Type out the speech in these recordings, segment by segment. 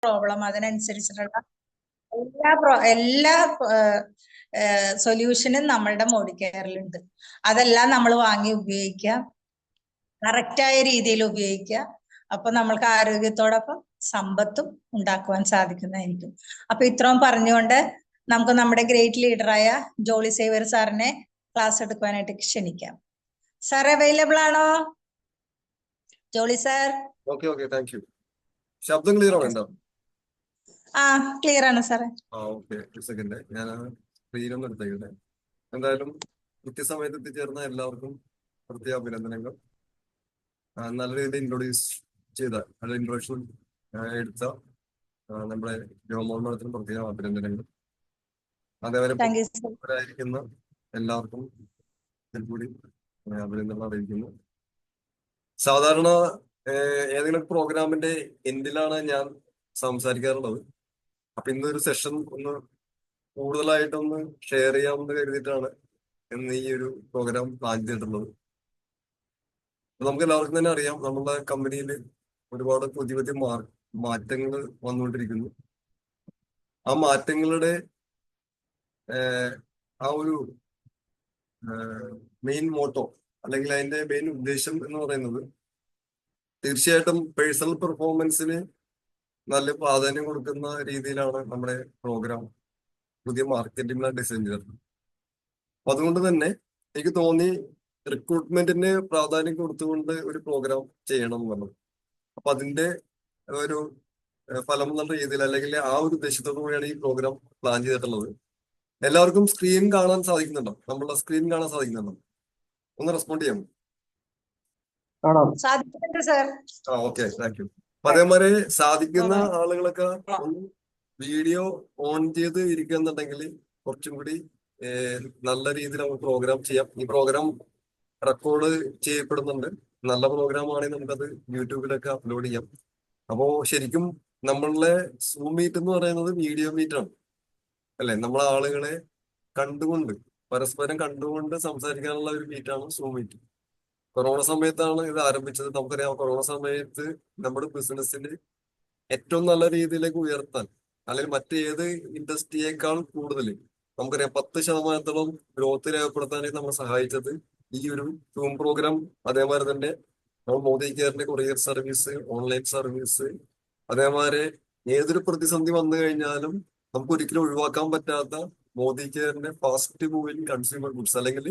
Problem അതിനനുസരിച്ചിട്ടുള്ള എല്ലാ സൊല്യൂഷനും നമ്മളുടെ മോഡി കെയറിലുണ്ട്. അതെല്ലാം നമ്മൾ വാങ്ങി ഉപയോഗിക്കുക, കറക്റ്റായ രീതിയിൽ ഉപയോഗിക്കുക. അപ്പൊ നമ്മൾക്ക് ആരോഗ്യത്തോടൊപ്പം സമ്പത്തും ഉണ്ടാക്കുവാൻ സാധിക്കുന്നതായിരിക്കും. അപ്പൊ ഇത്രയും പറഞ്ഞുകൊണ്ട് നമുക്ക് നമ്മുടെ ഗ്രേറ്റ് ലീഡറായ ജോളി സേവ്യർ സാറിനെ ക്ലാസ് എടുക്കുവാനായിട്ട് ക്ഷണിക്കാം. സാർ അവൈലബിൾ ആണോ? Jolly sir. Okay thank U. ശബ്ദം ക്ലിയർ ആണോ? ക്ലിയർ ആണ് സാറേ. ഓക്കെ, ഒരു സെക്കൻഡ്, ഞാൻ സ്ക്രീനൊന്നും എടുത്തേക്കട്ടെ. എന്തായാലും കൃത്യസമയത്ത് എത്തിച്ചേർന്ന എല്ലാവർക്കും പ്രത്യേക അഭിനന്ദനങ്ങൾ. നല്ല രീതിയിൽ ഇൻട്രൊഡ്യൂസ് ചെയ്ത ഇൻട്രൊഡക്ഷൻ എടുത്ത നമ്മുടെ രോമോത്സവത്തിന് പ്രത്യേക അഭിനന്ദനങ്ങൾ. അതേപോലെ എല്ലാവർക്കും കൂടി അഭിനന്ദനങ്ങൾ അറിയിക്കുന്നു. സാധാരണ ഏതെങ്കിലും പ്രോഗ്രാമിന്റെ എൻഡിലാണ് ഞാൻ സംസാരിക്കാറുള്ളത്. അപ്പൊ ഇന്നൊരു സെഷൻ ഒന്ന് കൂടുതലായിട്ടൊന്ന് ഷെയർ ചെയ്യാമെന്ന് കരുതിയിട്ടാണ് ഇന്ന് ഈ ഒരു പ്രോഗ്രാം പ്ലാൻ ചെയ്തിട്ടുള്ളത്. നമുക്ക് എല്ലാവർക്കും തന്നെ അറിയാം, നമ്മുടെ കമ്പനിയിൽ ഒരുപാട് പുതിയ പുതിയ മാറ്റങ്ങൾ വന്നുകൊണ്ടിരിക്കുന്നു. ആ മാറ്റങ്ങളുടെ ആ ഒരു മെയിൻ മോട്ടോ അല്ലെങ്കിൽ അതിന്റെ മെയിൻ ഉദ്ദേശം എന്ന് പറയുന്നത് തീർച്ചയായിട്ടും പേഴ്സണൽ പെർഫോമൻസിന് നല്ല പ്രാധാന്യം കൊടുക്കുന്ന രീതിയിലാണ് നമ്മുടെ പ്രോഗ്രാം പുതിയ മാർക്കറ്റിംഗ് ഡിസൈൻ ചെയ്തത്. അപ്പൊ അതുകൊണ്ട് തന്നെ എനിക്ക് തോന്നി റിക്രൂട്ട്മെന്റിന് പ്രാധാന്യം കൊടുത്തുകൊണ്ട് ഒരു പ്രോഗ്രാം ചെയ്യണം എന്നുള്ളത്. അപ്പൊ അതിന്റെ ഒരു ഫലം എന്നുള്ള രീതിയിൽ അല്ലെങ്കിൽ ആ ഒരു ഉദ്ദേശത്തോടു കൂടിയാണ് ഈ പ്രോഗ്രാം പ്ലാൻ ചെയ്തിട്ടുള്ളത്. എല്ലാവർക്കും സ്ക്രീൻ കാണാൻ സാധിക്കുന്നുണ്ടോ? നമ്മളുടെ സ്ക്രീൻ കാണാൻ സാധിക്കുന്നുണ്ടോ? ഒന്ന് റെസ്പോണ്ട് ചെയ്യാമോ? Okay, thank U. അതേമാതിരി സാധിക്കുന്ന ആളുകളൊക്കെ ഒന്ന് വീഡിയോ ഓൺ ചെയ്ത് ഇരിക്കുന്നുണ്ടെങ്കിൽ കുറച്ചും കൂടി നല്ല രീതിയിൽ നമുക്ക് പ്രോഗ്രാം ചെയ്യാം. ഈ പ്രോഗ്രാം റെക്കോർഡ് ചെയ്യപ്പെടുന്നുണ്ട്. നല്ല പ്രോഗ്രാം ആണെങ്കിൽ നമുക്കത് യൂട്യൂബിലൊക്കെ അപ്ലോഡ് ചെയ്യാം. അപ്പോ ശരിക്കും നമ്മളുടെ സൂം മീറ്റ് എന്ന് പറയുന്നത് വീഡിയോ മീറ്റ് ആണ് അല്ലെ? നമ്മളെ ആളുകളെ കണ്ടുകൊണ്ട് പരസ്പരം കണ്ടുകൊണ്ട് സംസാരിക്കാനുള്ള ഒരു മീറ്റാണ് സൂം മീറ്റ്. കൊറോണ സമയത്താണ് ഇത് ആരംഭിച്ചത്. നമുക്കറിയാം, കൊറോണ സമയത്ത് നമ്മുടെ ബിസിനസ്സിന് ഏറ്റവും നല്ല രീതിയിലേക്ക് ഉയർത്താൻ അല്ലെങ്കിൽ മറ്റേത് ഇൻഡസ്ട്രിയേക്കാൾ കൂടുതൽ നമുക്കറിയാം 10% ഗ്രോത്ത് രേഖപ്പെടുത്താനായി നമ്മളെ സഹായിച്ചത് ഈ ഒരു സൂം പ്രോഗ്രാം. അതേമാതിരി തന്നെ നമ്മൾ മോദി കെയറിന്റെ കൊറിയർ സർവീസ്, ഓൺലൈൻ സർവീസ്, അതേമാതിരി ഏതൊരു പ്രതിസന്ധി വന്നു കഴിഞ്ഞാലും നമുക്ക് ഒരിക്കലും ഒഴിവാക്കാൻ പറ്റാത്ത മോദി കെയറിന്റെ ഫാസ്റ്റ് മൂവിങ് കൺസ്യൂമർ ഗുഡ്സ് അല്ലെങ്കിൽ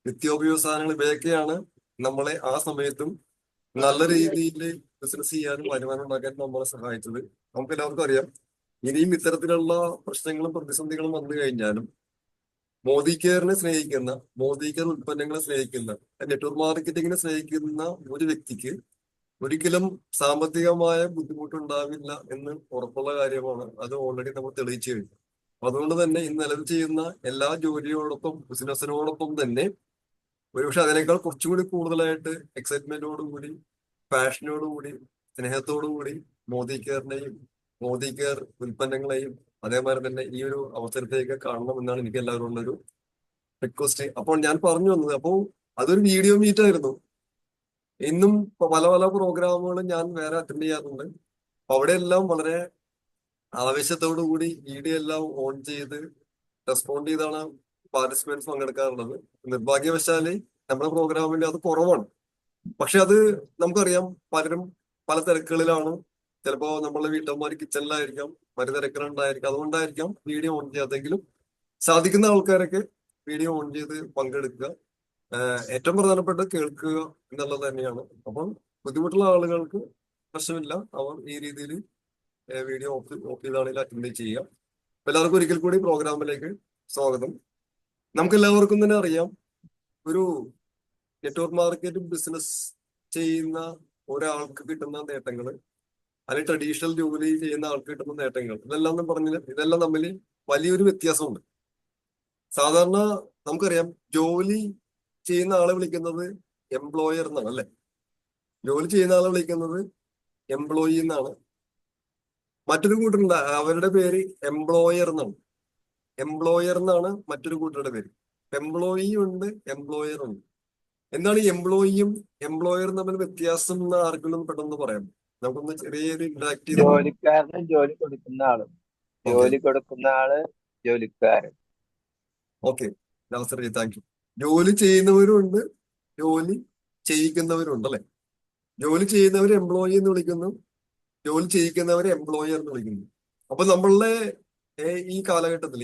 നിത്യോപയോഗ സാധനങ്ങൾ, ഇവയൊക്കെയാണ് നമ്മളെ ആ സമയത്തും നല്ല രീതിയിൽ ബിസിനസ് ചെയ്യാനും വരുമാനം ഉണ്ടാക്കാനും നമ്മളെ സഹായിച്ചത്. നമുക്ക് എല്ലാവർക്കും അറിയാം, ഇനിയും ഇത്തരത്തിലുള്ള പ്രശ്നങ്ങളും പ്രതിസന്ധികളും വന്നു കഴിഞ്ഞാലും മോദി കെയറിനെ സ്നേഹിക്കുന്ന, മോദി കെയർ ഉൽപ്പന്നങ്ങളെ സ്നേഹിക്കുന്ന, നെറ്റ്വർക്ക് മാർക്കറ്റിങ്ങിനെ സ്നേഹിക്കുന്ന ഒരു വ്യക്തിക്ക് ഒരിക്കലും സാമ്പത്തികമായ ബുദ്ധിമുട്ടുണ്ടാവില്ല എന്ന് ഉറപ്പുള്ള കാര്യമാണ്. അത് ഓൾറെഡി നമ്മൾ തെളിയിച്ചു കഴിഞ്ഞു. അതുകൊണ്ട് തന്നെ ഇന്ന് നിലവിൽ ചെയ്യുന്ന എല്ലാ ജോലിയോടൊപ്പം ബിസിനസ്സിനോടൊപ്പം തന്നെ ഒരുപക്ഷെ അതിനേക്കാൾ കുറച്ചുകൂടി കൂടുതലായിട്ട് എക്സൈറ്റ്മെന്റോടുകൂടി, പാഷനോടുകൂടി, സ്നേഹത്തോടുകൂടി മോദി കെയറിനെയും മോദി കെയർ ഉൽപ്പന്നങ്ങളെയും അതേമാതിരി തന്നെ ഈ ഒരു അവസരത്തേക്ക് കാണണം എന്നാണ് എനിക്ക് എല്ലാവരും ഉള്ളൊരു റിക്വസ്റ്റ്. അപ്പോൾ ഞാൻ പറഞ്ഞു വന്നത്, അപ്പോൾ അതൊരു വീഡിയോ മീറ്റ് ആയിരുന്നു. ഇന്നും പല പല പ്രോഗ്രാമുകളും ഞാൻ വേറെ അറ്റൻഡ് ചെയ്യാറുണ്ട്. അവിടെയെല്ലാം വളരെ ആവേശത്തോടു കൂടി വീഡിയോ എല്ലാം ഓൺ ചെയ്ത് റെസ്പോണ്ട് ചെയ്താണ് പാർട്ടിസിപ്പൻസ് പങ്കെടുക്കാറുള്ളത്. നിർഭാഗ്യവശാല് നമ്മുടെ പ്രോഗ്രാമിൽ അത് കുറവാണ്. പക്ഷെ അത് നമുക്കറിയാം, പലരും പല തിരക്കുകളിലാണ്. ചിലപ്പോ നമ്മളെ വീട്ടമ്മമാർ കിച്ചണിലായിരിക്കാം, മറ്റു തിരക്കുകളുണ്ടായിരിക്കാം. അതുകൊണ്ടായിരിക്കാം വീഡിയോ ഓൺ ചെയ്യാത്തെങ്കിലും സാധിക്കുന്ന ആൾക്കാരൊക്കെ വീഡിയോ ഓൺ ചെയ്ത് പങ്കെടുക്കുക. ഏറ്റവും പ്രധാനപ്പെട്ട കേൾക്കുക എന്നുള്ളത് തന്നെയാണ്. അപ്പം ബുദ്ധിമുട്ടുള്ള ആളുകൾക്ക് പ്രശ്നമില്ല, അവർ ഈ രീതിയിൽ വീഡിയോ ഓഫ് ചെയ്താണെങ്കിൽ അറ്റൻഡ് ചെയ്യുക. എല്ലാവർക്കും ഒരിക്കൽ കൂടി പ്രോഗ്രാമിലേക്ക് സ്വാഗതം. നമുക്ക് എല്ലാവർക്കും തന്നെ അറിയാം, ഒരു നെറ്റ്വർക്ക് മാർക്കറ്റിംഗ് ബിസിനസ് ചെയ്യുന്ന ഒരാൾക്ക് കിട്ടുന്ന നേട്ടങ്ങൾ അല്ലെങ്കിൽ ട്രഡീഷണൽ ജോലി ചെയ്യുന്ന ആൾക്ക് കിട്ടുന്ന നേട്ടങ്ങൾ, ഇതെല്ലാം തമ്മിൽ വലിയൊരു വ്യത്യാസമുണ്ട്. സാധാരണ നമുക്കറിയാം, ജോലി ചെയ്യുന്ന ആളെ വിളിക്കുന്നത് എംപ്ലോയർ എന്നാണ് അല്ലെ? ജോലി ചെയ്യുന്ന ആളെ വിളിക്കുന്നത് എംപ്ലോയി എന്നാണ്. മറ്റൊരു കൂട്ടരുണ്ട്, അവരുടെ പേര് എംപ്ലോയർ എന്നാണ്. എംപ്ലോയർ എന്നാണ് മറ്റൊരു കൂട്ടരുടെ പേര്. എംപ്ലോയി ഉണ്ട്, എംപ്ലോയർ ഉണ്ട്. എന്താണ് ഈ എംപ്ലോയിയും എംപ്ലോയറും തമ്മിൽ വ്യത്യാസം എന്ന് ആർക്കെങ്കിലും പെട്ടെന്ന് പറയാം? നമുക്കൊന്ന് ചെറിയൊരു ഇന്ററാക്ട് ചെയ്ത് ജോലിക്കാരന് ജോലി കൊടുക്കുന്ന ആളും ഓക്കെ ജോലി കൊടുക്കുന്ന ആള് ജോലിക്കാരൻ. Okay thank U. ജോലി ചെയ്യുന്നവരും ഉണ്ട്, ജോലി ചെയ്യിക്കുന്നവരും ഉണ്ട് അല്ലെ. ജോലി ചെയ്യുന്നവരെ എംപ്ലോയി എന്ന് വിളിക്കുന്നു, ജോലി ചെയ്യിക്കുന്നവരെ എംപ്ലോയർ എന്ന് വിളിക്കുന്നു. അപ്പൊ നമ്മളുടെ ഈ കാലഘട്ടത്തിൽ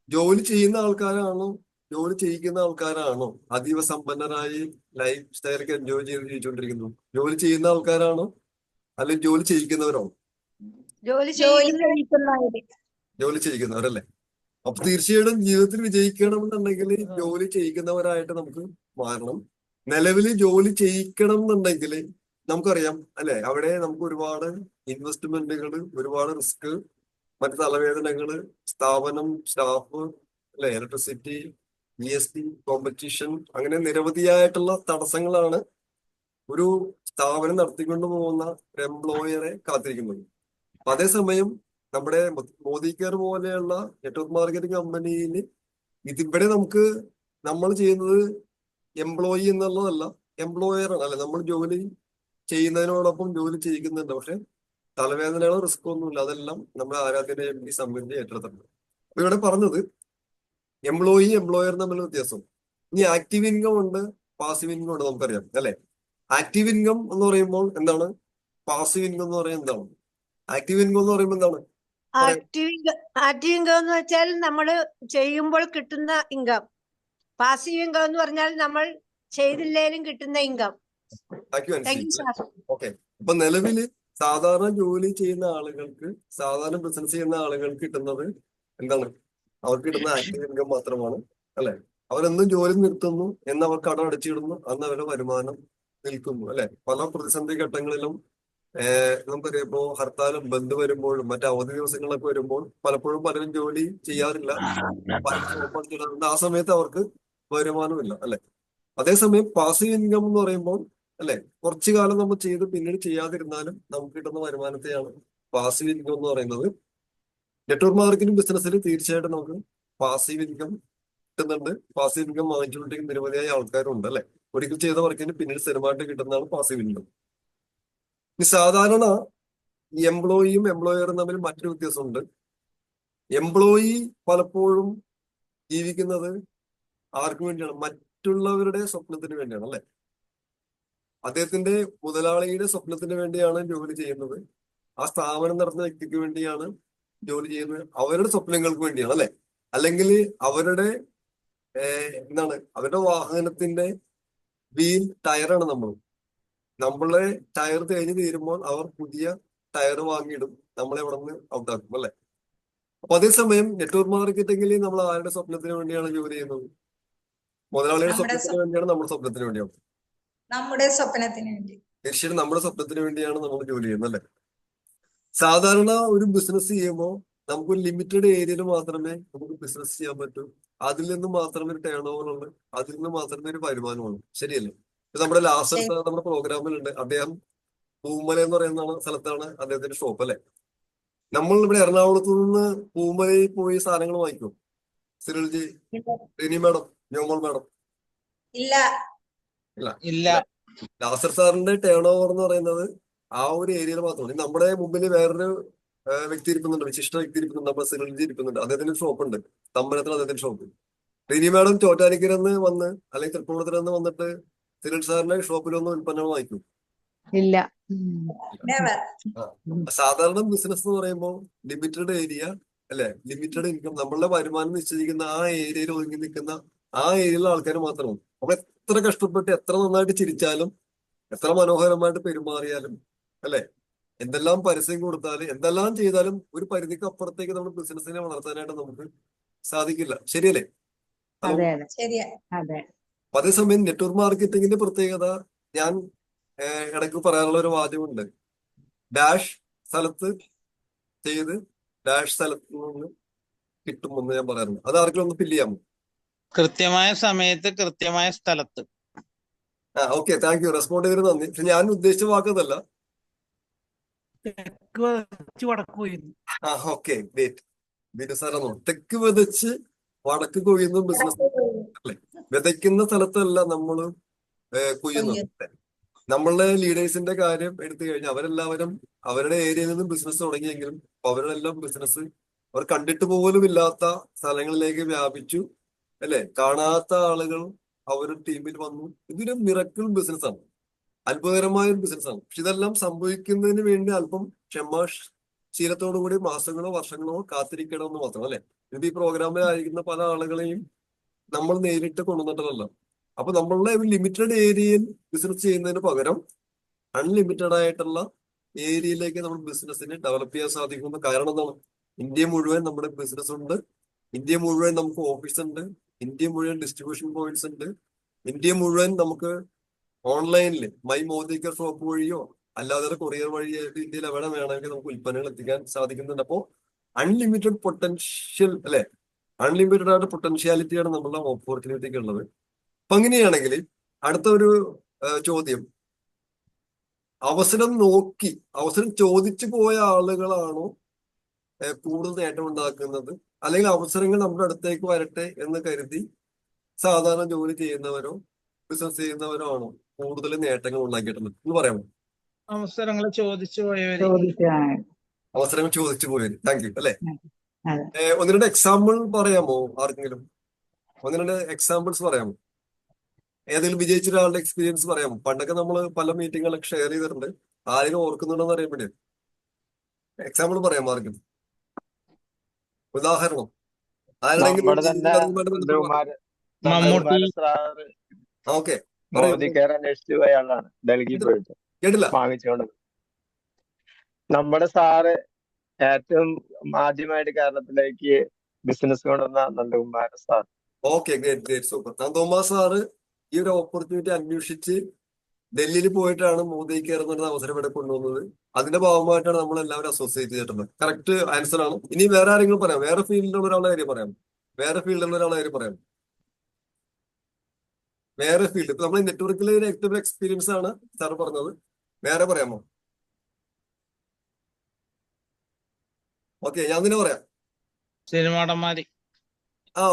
ജോലി ചെയ്യുന്ന ആൾക്കാരാണോ ജോലി ചെയ്യിക്കുന്ന ആൾക്കാരാണോ അതീവ സമ്പന്നരായി ലൈഫ് സ്റ്റൈലൊക്കെ എൻജോയ് ചെയ്ത് ജീവിച്ചുകൊണ്ടിരിക്കുന്നു? ജോലി ചെയ്യുന്ന ആൾക്കാരാണോ അല്ലെങ്കിൽ ജോലി ചെയ്യിക്കുന്നവരാണോ? ജോലി ജോലി ചെയ്യുന്ന ചെയ്യിക്കുന്നവര്. ജോലി ചെയ്യിക്കുന്നവരല്ലേ. അപ്പൊ തീർച്ചയായിട്ടും ജീവിതത്തിൽ വിജയിക്കണമെന്നുണ്ടെങ്കിൽ ജോലി ചെയ്യിക്കുന്നവരായിട്ട് നമുക്ക് മാറണം. നിലവിൽ ജോലി ചെയ്യിക്കണം എന്നുണ്ടെങ്കിൽ നമുക്കറിയാം അല്ലെ, അവിടെ നമുക്ക് ഒരുപാട് ഇൻവെസ്റ്റ്മെന്റുകൾ, ഒരുപാട് റിസ്ക്, മറ്റു തലവേദനകള്, സ്ഥാപനം, സ്റ്റാഫ് അല്ലെ, ഇലക്ട്രിസിറ്റി, GST, കോമ്പറ്റീഷൻ, അങ്ങനെ നിരവധിയായിട്ടുള്ള തടസ്സങ്ങളാണ് ഒരു സ്ഥാപനം നടത്തിക്കൊണ്ടു പോകുന്ന ഒരു എംപ്ലോയറെ കാത്തിരിക്കുന്നത്. അപ്പൊ അതേസമയം നമ്മുടെ മോദി കെയർ പോലെയുള്ള നെറ്റ്വർക്ക് മാർക്കറ്റിംഗ് കമ്പനിയിൽ ഇതിവിടെ നമുക്ക് നമ്മൾ ചെയ്യുന്നത് എംപ്ലോയി എന്നുള്ളതല്ല, എംപ്ലോയർ ആണ് അല്ലെ. നമ്മൾ ജോലി ചെയ്യുന്നതിനോടൊപ്പം ജോലി ചെയ്യിക്കുന്നുണ്ട്. പക്ഷെ തലവേദനകളോ റിസ്ക് ഒന്നുമില്ല, അതെല്ലാം നമ്മുടെ ആരാധ്യനെ ഈ സംബന്ധിച്ച് ഏറ്റെടുത്തിട്ടുണ്ട്. അപ്പൊ ഇവിടെ പറഞ്ഞത് എംപ്ലോയി എംപ്ലോയർ തമ്മിലുള്ള വ്യത്യാസം. ഇനി ആക്റ്റീവ് ഇൻകം ഉണ്ട്, പാസീവ് ഇൻകം ഉണ്ട്, നമുക്കറിയാം അല്ലെ. ആക്റ്റീവ് ഇൻകം എന്ന് പറയുമ്പോൾ എന്താണ്, പാസീവ് ഇൻകം എന്ന് പറയുന്നത് എന്താണ്? ആക്റ്റീവ് ഇൻകം എന്ന് പറയുമ്പോൾ എന്താണ്? ആക്റ്റീവ് ഇൻകം എന്ന് വെച്ചാൽ നമ്മൾ ചെയ്യുമ്പോൾ കിട്ടുന്ന ഇൻകം. പാസീവ് ഇൻകം എന്ന് പറഞ്ഞാൽ നമ്മൾ ചെയ്തില്ലേലും കിട്ടുന്ന ഇൻകം. ഓക്കെ. അപ്പൊ നിലവില് സാധാരണ ജോലി ചെയ്യുന്ന ആളുകൾക്ക്, സാധാരണ ബിസിനസ് ചെയ്യുന്ന ആളുകൾക്ക് കിട്ടുന്നത് എന്താണ്? അവർക്ക് കിട്ടുന്ന ആക്റ്റീവ് ഇൻകം മാത്രമാണ് അല്ലെ. അവരെന്നും ജോലി നിർത്തുന്നു, എന്ന് അവർ കടം അടച്ചിടുന്നു, അന്ന് അവരുടെ വരുമാനം നിൽക്കുന്നു അല്ലെ. പല പ്രതിസന്ധി ഘട്ടങ്ങളിലും നമുക്കറിയാം, ഇപ്പോ ഹർത്താലും ബന്ദ് വരുമ്പോഴും മറ്റു അവധി ദിവസങ്ങളൊക്കെ വരുമ്പോൾ പലപ്പോഴും പലരും ജോലി ചെയ്യാറില്ല, ആ സമയത്ത് അവർക്ക് വരുമാനമില്ല അല്ലെ. അതേസമയം പാസീവ് ഇൻകം എന്ന് പറയുമ്പോൾ അല്ലെ, കുറച്ചു കാലം നമ്മൾ ചെയ്ത് പിന്നീട് ചെയ്യാതിരുന്നാലും നമുക്ക് കിട്ടുന്ന വരുമാനത്തെയാണ് പാസീവ് ഇൻകം എന്ന് പറയുന്നത്. നെറ്റ്വർക്ക് മാർക്കറ്റിംഗ് ബിസിനസ്സിൽ തീർച്ചയായിട്ടും നമുക്ക് പാസീവ് ഇൻകം കിട്ടുന്നുണ്ട്. പാസീവ് ഇൻകം വാങ്ങിച്ചുകൊണ്ടിരിക്കുന്ന നിരവധിയായ ആൾക്കാരുണ്ട് അല്ലെ. ഒരിക്കൽ ചെയ്ത വർക്കിന് പിന്നീട് സ്ഥിരമായിട്ട് കിട്ടുന്നതാണ് പാസീവ് ഇൻകം. ഈ സാധാരണ എംപ്ലോയിയും എംപ്ലോയറും തമ്മിൽ മറ്റൊരു വ്യത്യാസമുണ്ട്. എംപ്ലോയി പലപ്പോഴും ജീവിക്കുന്നത് ആർക്കു വേണ്ടിയാണ്? മറ്റുള്ളവരുടെ സ്വപ്നത്തിന് വേണ്ടിയാണ് അല്ലെ. അദ്ദേഹത്തിന്റെ മുതലാളിയുടെ സ്വപ്നത്തിന് വേണ്ടിയാണ് ജോലി ചെയ്യുന്നത്. ആ സ്ഥാപനം നടത്തുന്ന വ്യക്തിക്ക് വേണ്ടിയാണ് ജോലി ചെയ്യുന്നത്, അവരുടെ സ്വപ്നങ്ങൾക്ക് വേണ്ടിയാണ് അല്ലെ. അല്ലെങ്കിൽ അവരുടെ എന്താണ്, അവരുടെ വാഹനത്തിന്റെ വീൽ ടയറാണ് നമ്മളെ ടയർ തേഞ്ഞ് തീരുമ്പോൾ അവർ പുതിയ ടയർ വാങ്ങിയിടും, നമ്മളെ അവിടെ നിന്ന് ഔട്ടാക്കും അല്ലെ. അപ്പൊ അതേസമയം നെറ്റ്വർക്ക് മാർക്കറ്റിംഗിൽ നമ്മൾ ആരുടെ സ്വപ്നത്തിന് വേണ്ടിയാണ് ജോലി ചെയ്യുന്നത്? മുതലാളിയുടെ സ്വപ്നത്തിന് വേണ്ടിയാണ്, നമ്മുടെ സ്വപ്നത്തിന് വേണ്ടിയാണ്? നമ്മുടെ സ്വപ്നത്തിന് വേണ്ടി. തീർച്ചയായിട്ടും നമ്മുടെ സ്വപ്നത്തിന് വേണ്ടിയാണ് നമ്മൾ ജോലി ചെയ്യുന്നത് അല്ലെ. സാധാരണ ഒരു ബിസിനസ് ചെയ്യുമ്പോൾ നമുക്കൊരു ലിമിറ്റഡ് ഏരിയയിൽ മാത്രമേ നമുക്ക് ബിസിനസ് ചെയ്യാൻ പറ്റൂ. അതിൽ നിന്ന് മാത്രമേ ഒരു ടേൺ ഓവർ ഉള്ളൂ, അതിൽ നിന്ന് മാത്രമേ ഒരു വരുമാനമുള്ളൂ, ശരിയല്ലേ? നമ്മുടെ ലാസർ സാർ നമ്മുടെ പ്രോഗ്രാമിലുണ്ട്. അദ്ദേഹം പൂമല എന്ന് പറയുന്ന സ്ഥലത്താണ് അദ്ദേഹത്തിന്റെ ഷോപ്പ് അല്ലെ. നമ്മൾ ഇവിടെ എറണാകുളത്ത് നിന്ന് പൂമലയിൽ പോയി സാധനങ്ങൾ വാങ്ങിക്കും. സിറിൽജി, റിനി മാഡം, ജോമോൾ മാഡം? ഇല്ല ഇല്ല. ലാസർ സാറിന്റെ ടേൺ ഓവർ എന്ന് പറയുന്നത് ആ ഒരു ഏരിയയിൽ മാത്രമാണ്. നമ്മുടെ മുമ്പിൽ വേറൊരു വ്യക്തി ഇരിക്കുന്നുണ്ട്, വിശിഷ്ട വ്യക്തി ഇരിക്കുന്നുണ്ട്, നമ്മുടെ സിറിൽജി ഇരിക്കുന്നുണ്ട്. അദ്ദേഹത്തിന്റെ ഷോപ്പ് ഉണ്ട് തമ്പനത്തിൽ, അദ്ദേഹത്തിന്റെ ഷോപ്പ്. റിനി മാഡം ചോറ്റാനിക്കരന്ന് വന്ന് അല്ലെങ്കിൽ തൃപ്പൂണിത്തുറന്ന് വന്നിട്ട് സിറിൽ സാറിന്റെ ഷോപ്പിലൊന്നും ഉൽപ്പന്നങ്ങൾ വാങ്ങിക്കും? ഇല്ല. never. സാധാരണ ബിസിനസ് എന്ന് പറയുമ്പോൾ ലിമിറ്റഡ് ഏരിയ അല്ലെ, ലിമിറ്റഡ് ഇൻകം, നമ്മളുടെ വരുമാനം നിശ്ചയിക്കുന്ന ആ ഏരിയയിൽ ഒതുങ്ങി നിൽക്കുന്ന ആ ഏരിയയിലെ ആൾക്കാർ മാത്രമാണ്. അപ്പൊ എത്ര കഷ്ടപ്പെട്ട് എത്ര നന്നായിട്ട് ചിരിച്ചാലും എത്ര മനോഹരമായിട്ട് പെരുമാറിയാലും അല്ലെ, എന്തെല്ലാം പരസ്യം കൊടുത്താലും എന്തെല്ലാം ചെയ്താലും ഒരു പരിധിക്ക് അപ്പുറത്തേക്ക് നമ്മുടെ ബിസിനസിനെ വളർത്താനായിട്ട് നമുക്ക് സാധിക്കില്ല, ശരിയല്ലേ? ശരിയാ. അതേസമയം നെറ്റ്വർക്ക് മാർക്കറ്റിംഗിന്റെ പ്രത്യേകത ഞാൻ ഇടയ്ക്ക് പറയാനുള്ള ഒരു വാചകമുണ്ട്. ഡാഷ് സ്ഥലത്ത് ചെയ്ത് ഡാഷ് സ്ഥലത്ത് നിന്ന് കിട്ടുമെന്ന് ഞാൻ പറയാറുണ്ട്. അത് ആർക്കെങ്കിലും ഒന്ന് ഫില്ല് ചെയ്യാമോ? കൃത്യമായ സമയത്ത് കൃത്യമായ സ്ഥലത്ത്. Okay, thank U. റെസ്പോണ്ട് ചെയ്തതിന് നന്ദി. പക്ഷെ ഞാൻ ഉദ്ദേശിച്ച വാക്കതല്ല. Okay, great. ബിനു സാറാണോ? തെക്ക് വിതച്ച് വടക്ക് കൊയ്യുന്ന ബിസിനസ് അല്ലെ. വിതയ്ക്കുന്ന സ്ഥലത്തല്ല നമ്മള് കൊയ്യുന്നത്. നമ്മളുടെ ലീഡേഴ്സിന്റെ കാര്യം എടുത്തു കഴിഞ്ഞാൽ അവരെല്ലാവരും അവരുടെ ഏരിയയിൽ നിന്നും ബിസിനസ് തുടങ്ങിയെങ്കിലും അവരുടെ എല്ലാം ബിസിനസ് അവർ കണ്ടിട്ട് പോലും ഇല്ലാത്ത സ്ഥലങ്ങളിലേക്ക് വ്യാപിച്ചു, അല്ലെ? കാണാത്ത ആളുകൾ അവരുടെ ടീമിൽ വന്നു. ഇതൊരു മിറക്കിൾ ബിസിനസ്സാണ്, അത്ഭുതകരമായ ഒരു ബിസിനസ്സാണ്. പക്ഷെ ഇതെല്ലാം സംഭവിക്കുന്നതിന് വേണ്ടി അല്പം ക്ഷമാശീലത്തോടുകൂടി മാസങ്ങളോ വർഷങ്ങളോ കാത്തിരിക്കണമെന്ന് മാത്രം, അല്ലെ? ഇത് ഈ പ്രോഗ്രാമിലായിരിക്കുന്ന പല ആളുകളെയും നമ്മൾ നേരിട്ട് കൊണ്ടുവന്നിട്ടല്ല. അപ്പൊ നമ്മളുടെ ഒരു ലിമിറ്റഡ് ഏരിയയിൽ ബിസിനസ് ചെയ്യുന്നതിന് പകരം അൺലിമിറ്റഡ് ആയിട്ടുള്ള ഏരിയയിലേക്ക് നമ്മൾ ബിസിനസിനെ ഡെവലപ്പ് ചെയ്യാൻ സാധിക്കുന്ന കാരണം എന്താണ്? ഇന്ത്യ മുഴുവൻ നമ്മുടെ ബിസിനസ് ഉണ്ട്, ഇന്ത്യ മുഴുവൻ നമുക്ക് ഓഫീസ് ഉണ്ട്, ഇന്ത്യ മുഴുവൻ ഡിസ്ട്രിബ്യൂഷൻ പോയിന്റ്സ് ഉണ്ട്, ഇന്ത്യ മുഴുവൻ നമുക്ക് ഓൺലൈനിൽ മൈ മോദിക്കർ ഷോപ്പ് വഴിയോ അല്ലാതെ കൊറിയർ വഴിയായിട്ട് ഇന്ത്യയിൽ എവിടെ വേണമെങ്കിൽ നമുക്ക് ഉൽപ്പന്നങ്ങൾ എത്തിക്കാൻ സാധിക്കുന്നുണ്ട്. അപ്പോൾ അൺലിമിറ്റഡ് പൊട്ടൻഷ്യൽ, അല്ലെ? അൺലിമിറ്റഡ് ആയിട്ട് പൊട്ടൻഷ്യാലിറ്റിയാണ് നമ്മളുടെ ഓപ്പർച്യൂണിറ്റിക്ക് ഉള്ളത്. അപ്പൊ അങ്ങനെയാണെങ്കിൽ അടുത്ത ഒരു ചോദ്യം, അവസരം നോക്കി അവസരം ചോദിച്ചു പോയ ആളുകളാണോ കൂടുതൽ നേട്ടം ഉണ്ടാക്കുന്നത്, അല്ലെങ്കിൽ അവസരങ്ങൾ നമ്മുടെ അടുത്തേക്ക് വരട്ടെ എന്ന് കരുതി സാധാരണ ജോലി ചെയ്യുന്നവരോ ബിസിനസ് ചെയ്യുന്നവരോ ആണോ കൂടുതൽ നേട്ടങ്ങൾ ഉണ്ടാക്കിയിട്ടുള്ളത് എന്ന് പറയാമോ? അവസരങ്ങൾ ചോദിച്ചു പോയവര്. അവസരങ്ങൾ ചോദിച്ചു പോയവര്. Thank you. അല്ലെ? അതെ. ഒന്ന് രണ്ട് എക്സാമ്പിൾ പറയാമോ ആർക്കെങ്കിലും? ഒന്ന് രണ്ട് എക്സാമ്പിൾസ് പറയാമോ? ഏതെങ്കിലും വിജയിച്ച ഒരാളുടെ എക്സ്പീരിയൻസ് പറയാമോ? പണ്ടൊക്കെ നമ്മൾ പല മീറ്റിങ്ങുകളൊക്കെ ഷെയർ ചെയ്തിട്ടുണ്ട്. ആരെങ്കിലും ഓർക്കുന്നുണ്ടോന്ന് അറിയാൻ വേണ്ടി എക്സാമ്പിൾ പറയാമോ ആർക്കും? ഉദാഹരണം ആരുടെങ്കിലും നമ്മുടെ തന്നെ മമ്മൂട്ടി. സാറ് ഓക്കെ, മോദിക്കാർ അന്വേഷിച്ചു പോയ ആളാണ് ഡൽഹി പോയിട്ട് കേട്ടില്ല. വാങ്ങിച്ചുകൊണ്ട്. നമ്മുടെ സാറ് ഏറ്റവും ആദ്യമായിട്ട് കേരളത്തിലേക്ക് ബിസിനസ് കൊണ്ടുവന്ന Nandakumar sir. Okay, great great, super. Nandakumar sir ഈ ഒരു ഓപ്പർച്യൂണിറ്റി അന്വേഷിച്ച് ഡൽഹിയിൽ പോയിട്ടാണ് മോദി കയറുന്ന അവസരം ഇവിടെ കൊണ്ടുവന്നത്. അതിന്റെ ഭാഗമായിട്ടാണ് നമ്മൾ എല്ലാവരും അസോസിയേറ്റ് ചെയ്തിട്ടുള്ളത്. കറക്റ്റ് ആൻസർ ആണ്. ഇനി വേറെ ആരെങ്കിലും പറയാം? വേറെ ഫീൽഡിലുള്ള ഒരാളുടെ കാര്യം പറയാം? വേറെ ഫീൽഡിലുള്ള ഒരാളുടെ കാര്യം പറയാം? വേറെ ഫീൽഡ്, ഇപ്പൊ നമ്മൾ നെറ്റ്വർക്കിലെ ഒരു ഏറ്റവും എക്സ്പീരിയൻസ് ആണ് സാർ പറഞ്ഞത്. വേറെ പറയാമോ? ഓക്കെ, ഞാൻ തന്നെ പറയാം. സിനിമാടന്മാര്.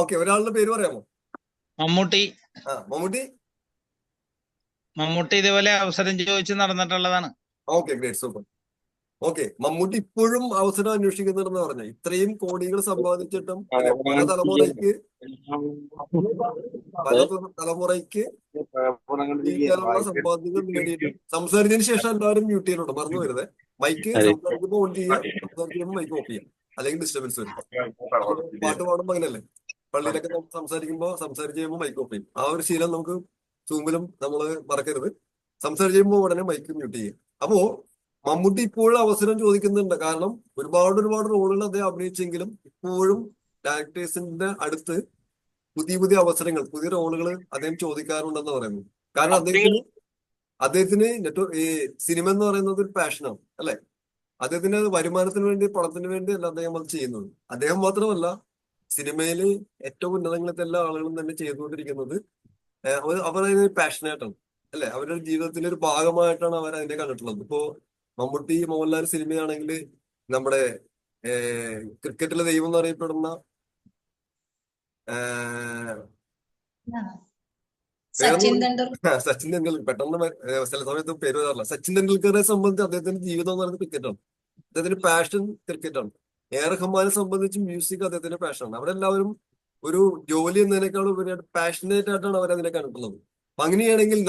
ഓക്കെ, ഒരാളുടെ പേര് പറയാമോ? മമ്മൂട്ടി. മമ്മൂട്ടി. മമ്മൂട്ടി ഇതുപോലെ അവസരം ചോദിച്ച് നടന്നിട്ടുള്ളതാണ്. Okay, great, super. Okay, Mammootty ഇപ്പോഴും അവസരം അന്വേഷിക്കുന്നുണ്ടെന്ന് പറഞ്ഞ ഇത്രയും കോടികൾ സമ്പാദിച്ചിട്ടും പല തലമുറയ്ക്ക് ജീവിക്കാനുള്ള സമ്പാദ്യങ്ങൾ നേടിയിട്ട് സംസാരിച്ചതിന് ശേഷം എല്ലാവരും മ്യൂട്ട് ചെയ്യുന്നുണ്ട്. മറന്നു വരുന്നത് മൈക്ക് സംസാരിക്കുമ്പോൾ ഓൺ ചെയ്യുക, സംസാരിക്കുമ്പോൾ മൈക്ക് ഓഫ് ചെയ്യുക, അല്ലെങ്കിൽ ഡിസ്റ്റർബൻസ് വരും. പാട്ട് പാടുമ്പോൾ അങ്ങനെയല്ലേ? പള്ളിയിലൊക്കെ സംസാരിച്ച് കഴിയുമ്പോൾ മൈക്ക് ഓഫ് ചെയ്യും. ആ ഒരു ശീലം നമുക്ക് സൂമിലും നമ്മൾ മറക്കരുത്. സംസാരിച്ച് കഴിയുമ്പോൾ ഉടനെ മൈക്ക് മ്യൂട്ട് ചെയ്യുക. അപ്പോ മമ്മൂട്ടി ഇപ്പോഴും അവസരം ചോദിക്കുന്നുണ്ട്. കാരണം ഒരുപാട് റോളുകൾ അദ്ദേഹം അഭിനയിച്ചെങ്കിലും ഇപ്പോഴും ഡയറക്ടേഴ്സിന്റെ അടുത്ത് പുതിയ അവസരങ്ങൾ, പുതിയ റോളുകൾ അദ്ദേഹം ചോദിക്കാറുണ്ടെന്ന് പറയുന്നു. കാരണം അദ്ദേഹത്തിന് ഈ സിനിമ എന്ന് പറയുന്നത് ഒരു പാഷനാണ്, അല്ലെ? അദ്ദേഹത്തിന് വരുമാനത്തിന് വേണ്ടി, പണത്തിന് വേണ്ടി അല്ല അദ്ദേഹം അത് ചെയ്യുന്നത്. അദ്ദേഹം മാത്രമല്ല, സിനിമയിൽ ഏറ്റവും ഉന്നതങ്ങളത്തെ എല്ലാ ആളുകളും തന്നെ ചെയ്തുകൊണ്ടിരിക്കുന്നത് അവരതിന് പാഷനായിട്ടാണ്, അല്ലെ? അവരുടെ ജീവിതത്തിന്റെ ഒരു ഭാഗമായിട്ടാണ് അവർ അതിനെ കണ്ടിട്ടുള്ളത്. ഇപ്പോ മമ്മൂട്ടി മോഹൻലാൽ സിനിമയാണെങ്കിൽ നമ്മുടെ ക്രിക്കറ്റിലെ ദൈവം എന്നറിയപ്പെടുന്ന സച്ചിൻ തെണ്ടുൽക്കർ. സച്ചിൻ തെണ്ടുൽക്കർ, പെട്ടെന്ന് ചില സമയത്ത് പേര് വരാറില്ല. സച്ചിൻ തെണ്ടുൽക്കറെ സംബന്ധിച്ച് അദ്ദേഹത്തിന്റെ ജീവിതം എന്ന് പറയുന്നത് ക്രിക്കറ്റാണ്. അദ്ദേഹത്തിന്റെ പാഷൻ ക്രിക്കറ്റാണ്. റഹ്മാനെ സംബന്ധിച്ച് മ്യൂസിക് അദ്ദേഹത്തിന്റെ പാഷനാണ്. അവരെല്ലാവരും ഒരു ജോലി എന്നതിനേക്കാളും ഉപരിയായിട്ട് പാഷനേറ്റ് ആയിട്ടാണ് അവരതിനെ കണ്ടിട്ടുള്ളത്. അപ്പൊ അങ്ങനെയാണെങ്കിൽ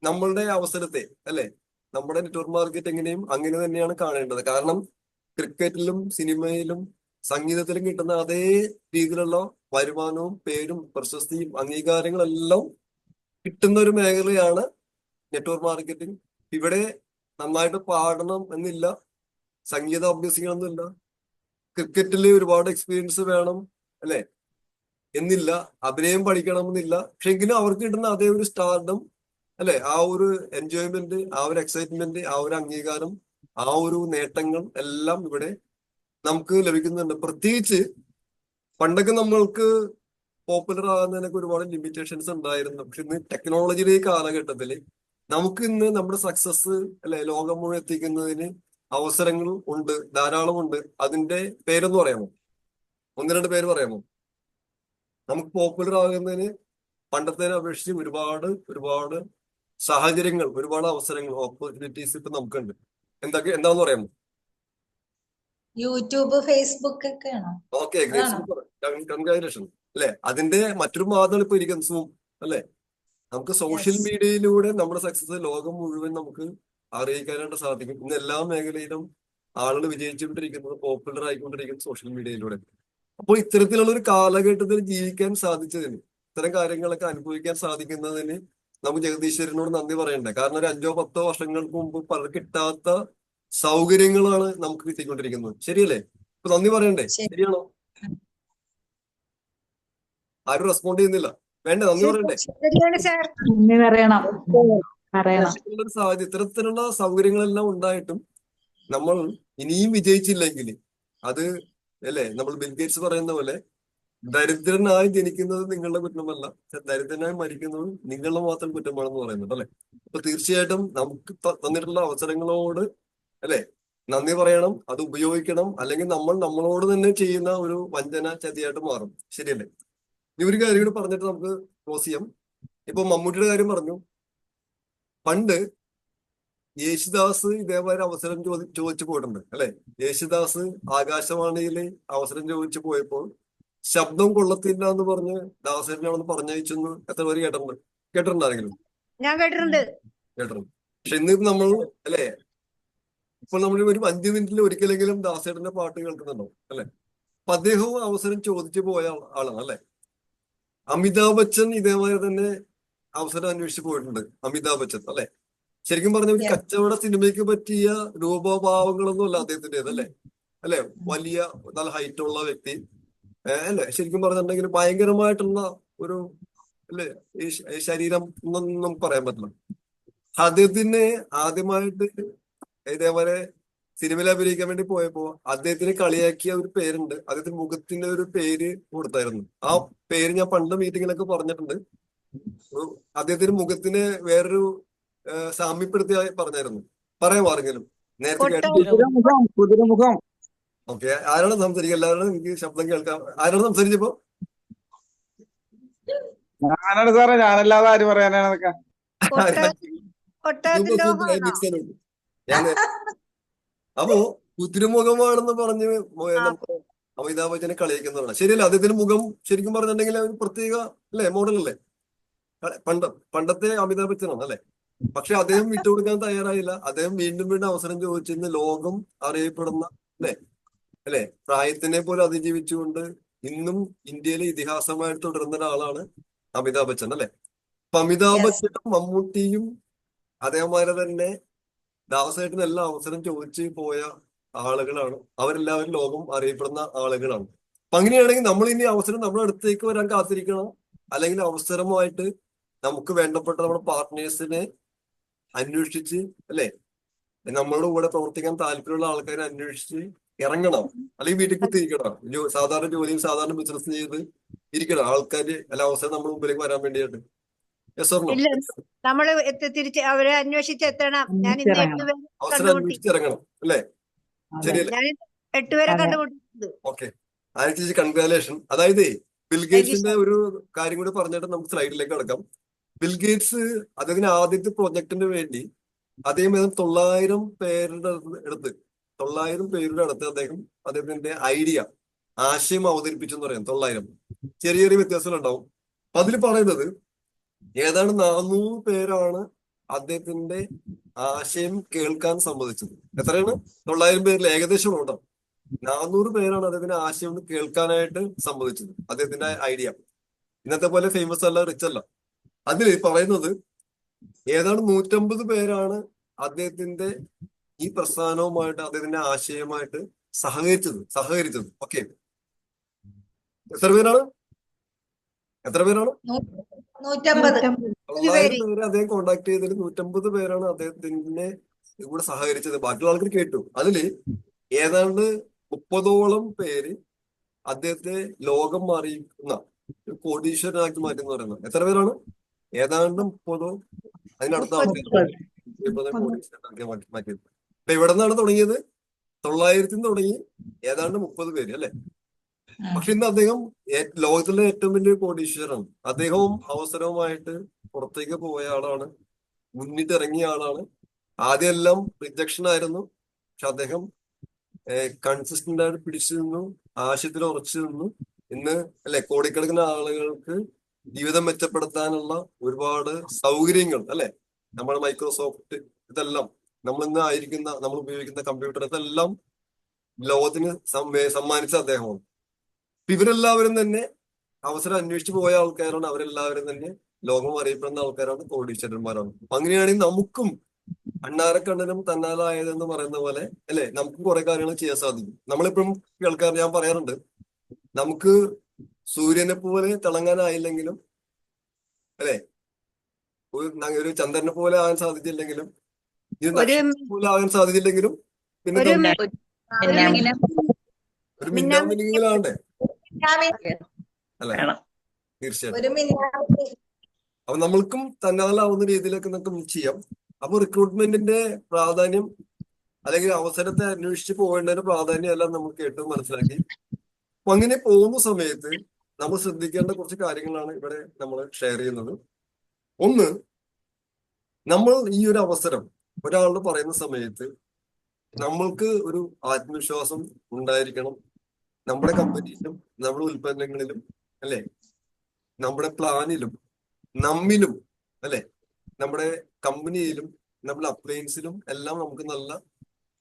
നമ്മളുടെ അവസരത്തെ, അല്ലെ, നമ്മുടെ നെറ്റ്വർക്ക് മാർക്കറ്റിങ്ങിനെയും അങ്ങനെ തന്നെയാണ് കാണേണ്ടത്. കാരണം ക്രിക്കറ്റിലും സിനിമയിലും സംഗീതത്തിലും കിട്ടുന്ന അതേ രീതിയിലുള്ള വരുമാനവും പേരും പ്രശസ്തിയും അംഗീകാരങ്ങളെല്ലാം കിട്ടുന്ന ഒരു മേഖലയാണ് നെറ്റ്വർക്ക് മാർക്കറ്റിംഗ്. ഇവിടെ നന്നായിട്ട് പാടണം എന്നില്ല, സംഗീതം അഭ്യസിക്കണം എന്നില്ല, ക്രിക്കറ്റിൽ ഒരുപാട് എക്സ്പീരിയൻസ് വേണം, അല്ലെ, എന്നില്ല, അഭിനയം പഠിക്കണം എന്നില്ല. പക്ഷെ എങ്കിലും അവർക്ക് കിട്ടുന്ന അതേ ഒരു സ്റ്റാർഡം, അല്ലെ, ആ ഒരു എൻജോയ്മെന്റ്, ആ ഒരു എക്സൈറ്റ്മെന്റ്, ആ ഒരു അംഗീകാരം, ആ ഒരു നേട്ടങ്ങൾ എല്ലാം ഇവിടെ നമുക്ക് ലഭിക്കുന്നുണ്ട്. പ്രത്യേകിച്ച് പണ്ടൊക്കെ നമ്മൾക്ക് പോപ്പുലർ ആകുന്നതിനൊക്കെ ഒരുപാട് ലിമിറ്റേഷൻസ് ഉണ്ടായിരുന്നു. പക്ഷെ ഇന്ന് ടെക്നോളജിയുടെ ഈ കാലഘട്ടത്തിൽ നമുക്ക് ഇന്ന് നമ്മുടെ സക്സസ്, അല്ലെ, ലോകം മുഴുവൻ എത്തിക്കുന്നതിന് അവസരങ്ങൾ ഉണ്ട്, ധാരാളം ഉണ്ട്. അതിന്റെ പേരൊന്ന് പറയാമോ? ഒന്ന് രണ്ട് പേര് പറയാമോ? നമുക്ക് പോപ്പുലർ ആകുന്നതിന് പണ്ടത്തേനെ അപേക്ഷിച്ച് ഒരുപാട് സാഹചര്യങ്ങൾ, ഒരുപാട് അവസരങ്ങൾ, ഓപ്പർച്യൂണിറ്റീസ് ഇപ്പൊ നമുക്കുണ്ട്. എന്താന്ന് പറയാമോ? യൂട്യൂബ്, ഫേസ്ബുക്ക് ഒക്കെയാണോ? ഓക്കെ, ഗ്രേറ്റ്, കൺഗ്രാജുലേഷൻ അല്ലെ. അതിന്റെ മറ്റൊരു മാതമാണ് ഇപ്പൊ ഇരിക്കുന്നത്, സൂം അല്ലെ. നമുക്ക് സോഷ്യൽ യെസ്. മീഡിയയിലൂടെ നമ്മുടെ സക്സസ് ലോകം മുഴുവൻ നമുക്ക് അറിയിക്കാനായിട്ട് സാധിക്കും. ഇന്ന് എല്ലാ മേഖലയിലും ആളുകൾ വിജയിച്ചുകൊണ്ടിരിക്കുന്നത്, പോപ്പുലർ ആയിക്കൊണ്ടിരിക്കുന്നത് സോഷ്യൽ മീഡിയയിലൂടെ. അപ്പോൾ ഇത്തരത്തിലുള്ള ഒരു കാലഘട്ടത്തിൽ ജീവിക്കാൻ സാധിച്ചതിന്, ഇത്തരം കാര്യങ്ങളൊക്കെ അനുഭവിക്കാൻ സാധിക്കുന്നതിന് നമുക്ക് ജഗദീശ്വരനോട് നന്ദി പറയണ്ടേ. കാരണം ഒരു 5-10 വർഷങ്ങൾക്ക് മുമ്പ് പലർക്ക് കിട്ടാത്ത സൗകര്യങ്ങളാണ് നമുക്ക് കിട്ടിക്കൊണ്ടിരിക്കുന്നത്. ശരിയല്ലേ? ഇപ്പൊ നന്ദി പറയണ്ടേ? ശരി. ശരിയാണോ? ആരും റെസ്പോണ്ട് ചെയ്യുന്നില്ല. വേണ്ടേ? നന്ദി പറയണ്ടേ? ശരിയാണ് സാർ. നന്ദി പറയണം. പറയണം. ഇത്തരത്തിലുള്ള സാഹചര്യം, ഇത്തരത്തിലുള്ള സൗകര്യങ്ങളെല്ലാം ഉണ്ടായിട്ടും നമ്മൾ ഇനിയും വിജയിച്ചില്ലെങ്കിൽ അത് അല്ലേ, നമ്മൾ ബിൽഗേറ്റ്സ് പറയുന്ന പോലെ ദരിദ്രനായി ജനിക്കുന്നത് നിങ്ങളുടെ കുറ്റമല്ല, ദരിദ്രനായി മരിക്കുന്നത് നിങ്ങളുടെ മാത്രം കുറ്റമാണെന്ന് പറയുന്നുണ്ട് അല്ലെ. അപ്പൊ തീർച്ചയായിട്ടും നമുക്ക് തന്നിട്ടുള്ള അവസരങ്ങളോട് അല്ലെ നന്ദി പറയണം, അത് ഉപയോഗിക്കണം. അല്ലെങ്കിൽ നമ്മൾ നമ്മളോട് തന്നെ ചെയ്യുന്ന ഒരു വഞ്ചന, ചതിയായിട്ട് മാറും. ശരിയല്ലേ? ഇനി ഒരു കാര്യം കൂടി പറഞ്ഞിട്ട് നമുക്ക് ക്ലോസ് ചെയ്യാം. ഇപ്പൊ മമ്മൂട്ടിയുടെ കാര്യം പറഞ്ഞു. പണ്ട് യേശുദാസ് ഇതേപോലെ അവസരം ചോദിച്ചു പോയിട്ടുണ്ട് അല്ലെ. യേശുദാസ് ആകാശവാണിയിൽ അവസരം ചോദിച്ചു പോയപ്പോൾ ശബ്ദം കൊള്ളത്തില്ല എന്ന് പറഞ്ഞ് ദാസേട്ടനെ അവിടെ പറഞ്ഞയച്ചെന്ന് എത്ര പേര് കേട്ടിട്ടുണ്ടാരെങ്കിലും? ഞാൻ കേട്ടിട്ടുണ്ട്. കേട്ടിട്ടുണ്ട്. പക്ഷെ ഇന്ന് നമ്മൾ അല്ലെ, ഇപ്പോൾ നമ്മൾ ഒരു 5 മിനിറ്റിൽ ഒരിക്കലെങ്കിലും ദാസേട്ടന്റെ പാട്ട് കേൾക്കുന്നുണ്ടോ അല്ലെ? അപ്പൊ അദ്ദേഹവും അവസരം ചോദിച്ചു പോയ ആളാണ് അല്ലെ. അമിതാഭ് ബച്ചൻ ഇതേപോലെ തന്നെ അവസരം അന്വേഷിച്ച് പോയിട്ടുണ്ട്. അമിതാഭ് ബച്ചൻ അല്ലെ. ശരിക്കും പറഞ്ഞ ഒരു കച്ചവട സിനിമയ്ക്ക് പറ്റിയ രൂപഭാവങ്ങളൊന്നും അല്ല അദ്ദേഹത്തിൻ്റെത് അല്ലെ. അല്ലെ, വലിയ നല്ല ഹൈറ്റ് ഉള്ള വ്യക്തി അല്ലെ. ശരിക്കും പറഞ്ഞിട്ടുണ്ടെങ്കിൽ ഭയങ്കരമായിട്ടുള്ള ഒരു അല്ലെ ഈ ശരീരം എന്നൊന്നും നമുക്ക് പറയാൻ പറ്റില്ല. അദ്ദേഹത്തിന് ആദ്യമായിട്ട് ഇതേപോലെ സിനിമയിൽ അഭിനയിക്കാൻ വേണ്ടി പോയപ്പോ അദ്ദേഹത്തിന് കളിയാക്കിയ ഒരു പേരുണ്ട്. അദ്ദേഹത്തിന് മുഖത്തിന്റെ ഒരു പേര് കൊടുത്തായിരുന്നു. ആ പേര് ഞാൻ പണ്ട് മീറ്റിങ്ങിലൊക്കെ പറഞ്ഞിട്ടുണ്ട്. അദ്ദേഹത്തിന് മുഖത്തിന് വേറൊരു സാമ്യപ്പെടുത്തി പറഞ്ഞായിരുന്നു. പറയാമോ ആരെങ്കിലും? നേരത്തെ കുതിരമുഖം. ഓക്കെ, ആരാണ് സംസാരിക്കുക? എല്ലാവരും എനിക്ക് ശബ്ദം കേൾക്കാം. ആരാണ് സംസാരിച്ചപ്പോ? ഞാനാണ് സാറേ, ഞാനല്ലാതെ ആര് പറയാനാണ് അതൊക്കെ? ഞാൻ അപ്പോ കുതിരമുഖമാണെന്ന് പറഞ്ഞ് നമ്മുടെ അമിതാഭ് ബച്ചനെ കളിയാക്കുന്നതാണ്. ശരിയല്ല? അദ്ദേഹത്തിന്റെ മുഖം ശരിക്കും പറഞ്ഞിട്ടുണ്ടെങ്കിൽ ഒരു പ്രത്യേക അല്ലെ മോഡലല്ലേ. പണ്ടത്തെ അമിതാഭ് ബച്ചനാണ് അല്ലെ. പക്ഷെ അദ്ദേഹം വിട്ടുകൊടുക്കാൻ തയ്യാറായില്ല. അദ്ദേഹം വീണ്ടും വീണ്ടും അവസരം ചോദിച്ചിരുന്ന ലോകം അറിയപ്പെടുന്ന അല്ലെ പ്രായത്തിനെ പോലെ അതിജീവിച്ചുകൊണ്ട് ഇന്നും ഇന്ത്യയിലെ ഇതിഹാസമായിട്ട് തുടരുന്ന ഒരാളാണ് അമിതാഭ് ബച്ചൻ അല്ലെ. അപ്പൊ അമിതാഭ് ബച്ചനും മമ്മൂട്ടിയും അതേമാതിരി തന്നെ ദാസേട്ടനെല്ലാം അവസരം ചോദിച്ച് പോയ ആളുകളാണ്. അവരെല്ലാവരും ലോകം അറിയപ്പെടുന്ന ആളുകളാണ്. അപ്പൊ അങ്ങനെയാണെങ്കിൽ നമ്മൾ ഇനി അവസരം നമ്മുടെ അടുത്തേക്ക് വരാൻ കാത്തിരിക്കണം. അല്ലെങ്കിൽ അവസരമായിട്ട് നമുക്ക് വേണ്ടപ്പെട്ട നമ്മുടെ പാർട്ട്നേഴ്സിനെ അന്വേഷിച്ച് അല്ലെ, നമ്മളുടെ കൂടെ പ്രവർത്തിക്കാൻ താല്പര്യമുള്ള ആൾക്കാരെ അന്വേഷിച്ച് ഇറങ്ങണം. അല്ലെങ്കിൽ വീട്ടിൽ കുത്തിയിരിക്കണം. സാധാരണ ജോലിയും സാധാരണ ബിസിനസ് ചെയ്ത് ഇരിക്കണം ആൾക്കാര് അല്ല അവസരം നമ്മുടെ മുമ്പിലേക്ക് വരാൻ വേണ്ടിയിട്ട്. നമ്മള് തിരിച്ച് അവരെ അന്വേഷിച്ചെത്തണം. ഞാൻ ഇന്ന് 8 പേരെ അവസരം അന്വേഷിച്ചിറങ്ങണം അല്ലെ. ശരിയല്ലേ? 8 പേരെ കണ്ടുമുട്ടിയത്. ഓക്കെ, ആഴ്ച കൺഗ്രാലേഷൻ. അതായത് ബിൽഗേറ്റ്സിന്റെ ഒരു കാര്യം കൂടി പറഞ്ഞിട്ട് നമുക്ക് സ്ലൈഡിലേക്ക് കടക്കാം. ബിൽഗേറ്റ്സ് അദ്ദേഹത്തിന് ആദ്യത്തെ പ്രൊജക്ടിന് വേണ്ടി അദ്ദേഹം 900 പേരുടെ അടുത്ത് അദ്ദേഹം അദ്ദേഹത്തിന്റെ ഐഡിയ, ആശയം അവതരിപ്പിച്ചു എന്ന് പറയാം. 900 ചെറിയ ചെറിയ വ്യത്യാസങ്ങൾ ഉണ്ടാവും. അതിൽ പറയുന്നത് ഏതാണ്ട് 400 പേരാണ് അദ്ദേഹത്തിന്റെ ആശയം കേൾക്കാൻ സമ്മതിച്ചത്. എത്രയാണ്? 900 പേരിൽ ഏകദേശം ഉണ്ടാവും. 400 പേരാണ് അദ്ദേഹത്തിന്റെ ആശയം ഒന്ന് കേൾക്കാനായിട്ട് സമ്മതിച്ചത്. അദ്ദേഹത്തിന്റെ ഐഡിയ ഇന്നത്തെ പോലെ ഫേമസ് അല്ല, റിച്ച് അല്ല. അതിൽ പറയുന്നത് ഏതാണ്ട് 150 പേരാണ് അദ്ദേഹത്തിന്റെ ഈ പ്രസ്ഥാനവുമായിട്ട് അദ്ദേഹത്തിന്റെ ആശയമായിട്ട് സഹകരിച്ചത്. ഓക്കെ, എത്ര പേരാണ്? 150 പേര് അദ്ദേഹം കോണ്ടാക്ട് ചെയ്തതിൽ 150 പേരാണ് അദ്ദേഹത്തിന്റെ കൂടെ സഹകരിച്ചത്. ബാക്കിയുള്ള ആൾക്കാർ കേട്ടു. അതില് ഏതാണ്ട് 30ഓളം പേര് അദ്ദേഹത്തെ ലോകം മാറിയിരിക്കുന്ന കോടീശ്വരനാക്കി മാറ്റി എന്ന് പറയുന്നത്. എത്ര പേരാണ്? ഏതാണ്ട് 30 അതിനടുത്ത ആൾക്കാർ കോടീശ്വരനാക്കി മാറ്റിയത്. അപ്പൊ ഇവിടെ നിന്നാണ് തുടങ്ങിയത്. 900 തുടങ്ങി ഏതാണ്ട് 30 പേര് അല്ലെ. പക്ഷെ ഇന്ന് അദ്ദേഹം ലോകത്തിലെ ഏറ്റവും വലിയ കോടീശ്വരനാണ്. അദ്ദേഹവും അവസരവുമായിട്ട് പുറത്തേക്ക് പോയ ആളാണ് മുന്നിട്ടിറങ്ങിയ ആളാണ്. ആദ്യം എല്ലാം റിജക്ഷൻ ആയിരുന്നു. പക്ഷെ അദ്ദേഹം കൺസിസ്റ്റന്റ് ആയിട്ട് പിടിച്ചു നിന്നു, ആശയത്തിൽ ഉറച്ചു നിന്നു. ഇന്ന് അല്ലെ കോടിക്കണക്കിന് ആളുകൾക്ക് ജീവിതം മെച്ചപ്പെടുത്താനുള്ള ഒരുപാട് സൗകര്യങ്ങൾ അല്ലെ, നമ്മുടെ മൈക്രോസോഫ്റ്റ് ഇതെല്ലാം നമ്മൾ ഉപയോഗിക്കുന്ന കമ്പ്യൂട്ടർ ഇതെല്ലാം ലോകത്തിന് സമ്മാനിച്ച അദ്ദേഹമാണ്. ഇവരെല്ലാവരും തന്നെ അവസരം അന്വേഷിച്ചു പോയ ആൾക്കാരാണ്. അവരെല്ലാവരും തന്നെ ലോകം അറിയപ്പെടുന്ന ആൾക്കാരാണ്, കോടീശ്വരന്മാരാണ്. അപ്പൊ അങ്ങനെയാണെങ്കിൽ നമുക്കും അണ്ണാരക്കണ്ണനും തന്നാലായതെന്ന് പറയുന്ന പോലെ അല്ലെ, നമുക്കും കുറെ കാര്യങ്ങൾ ചെയ്യാൻ സാധിക്കും. നമ്മളിപ്പം കേൾക്കാറ്, ഞാൻ പറയാറുണ്ട്, നമുക്ക് സൂര്യനെ പോലെ തിളങ്ങാനായില്ലെങ്കിലും അല്ലെ, ഒരു ചന്ദ്രനെ പോലെ ആകാൻ സാധിച്ചില്ലെങ്കിലും, ഇത് നക്ഷത്രം പോലെ ആകാൻ സാധിച്ചില്ലെങ്കിലും, പിന്നെ ഒരു ഒരു മിന്നാമിനിങ്ങലാണ്ടേ അല്ലെ? ഒരു തീർച്ചയായിട്ടും. മിനിറ്റ് അപ്പൊ നമ്മൾക്കും തന്നാലാവുന്ന രീതിയിലൊക്കെ നമുക്ക് ചെയ്യാം. അപ്പൊ റിക്രൂട്ട്മെന്റിന്റെ പ്രാധാന്യം അല്ലെങ്കിൽ അവസരത്തെ അന്വേഷിച്ച് പോകേണ്ടതിന്റെ പ്രാധാന്യം എല്ലാം നമുക്ക് ഏറ്റവും മനസ്സിലാക്കി. അപ്പൊ അങ്ങനെ പോകുന്ന സമയത്ത് നമ്മൾ ശ്രദ്ധിക്കേണ്ട കുറച്ച് കാര്യങ്ങളാണ് ഇവിടെ നമ്മൾ ഷെയർ ചെയ്യുന്നത്. ഒന്ന്, നമ്മൾ ഈ ഒരു അവസരം ഒരാളോട് പറയുന്ന സമയത്ത് നമ്മൾക്ക് ഒരു ആത്മവിശ്വാസം ഉണ്ടായിരിക്കണം. നമ്മുടെ കമ്പനിയിലും നമ്മുടെ ഉൽപ്പന്നങ്ങളിലും അല്ലെ, നമ്മുടെ പ്ലാനിലും നമ്മിലും അല്ലെ, നമ്മുടെ കമ്പനിയിലും നമ്മുടെ അപ്ലയൻസിലും എല്ലാം നമുക്ക് നല്ല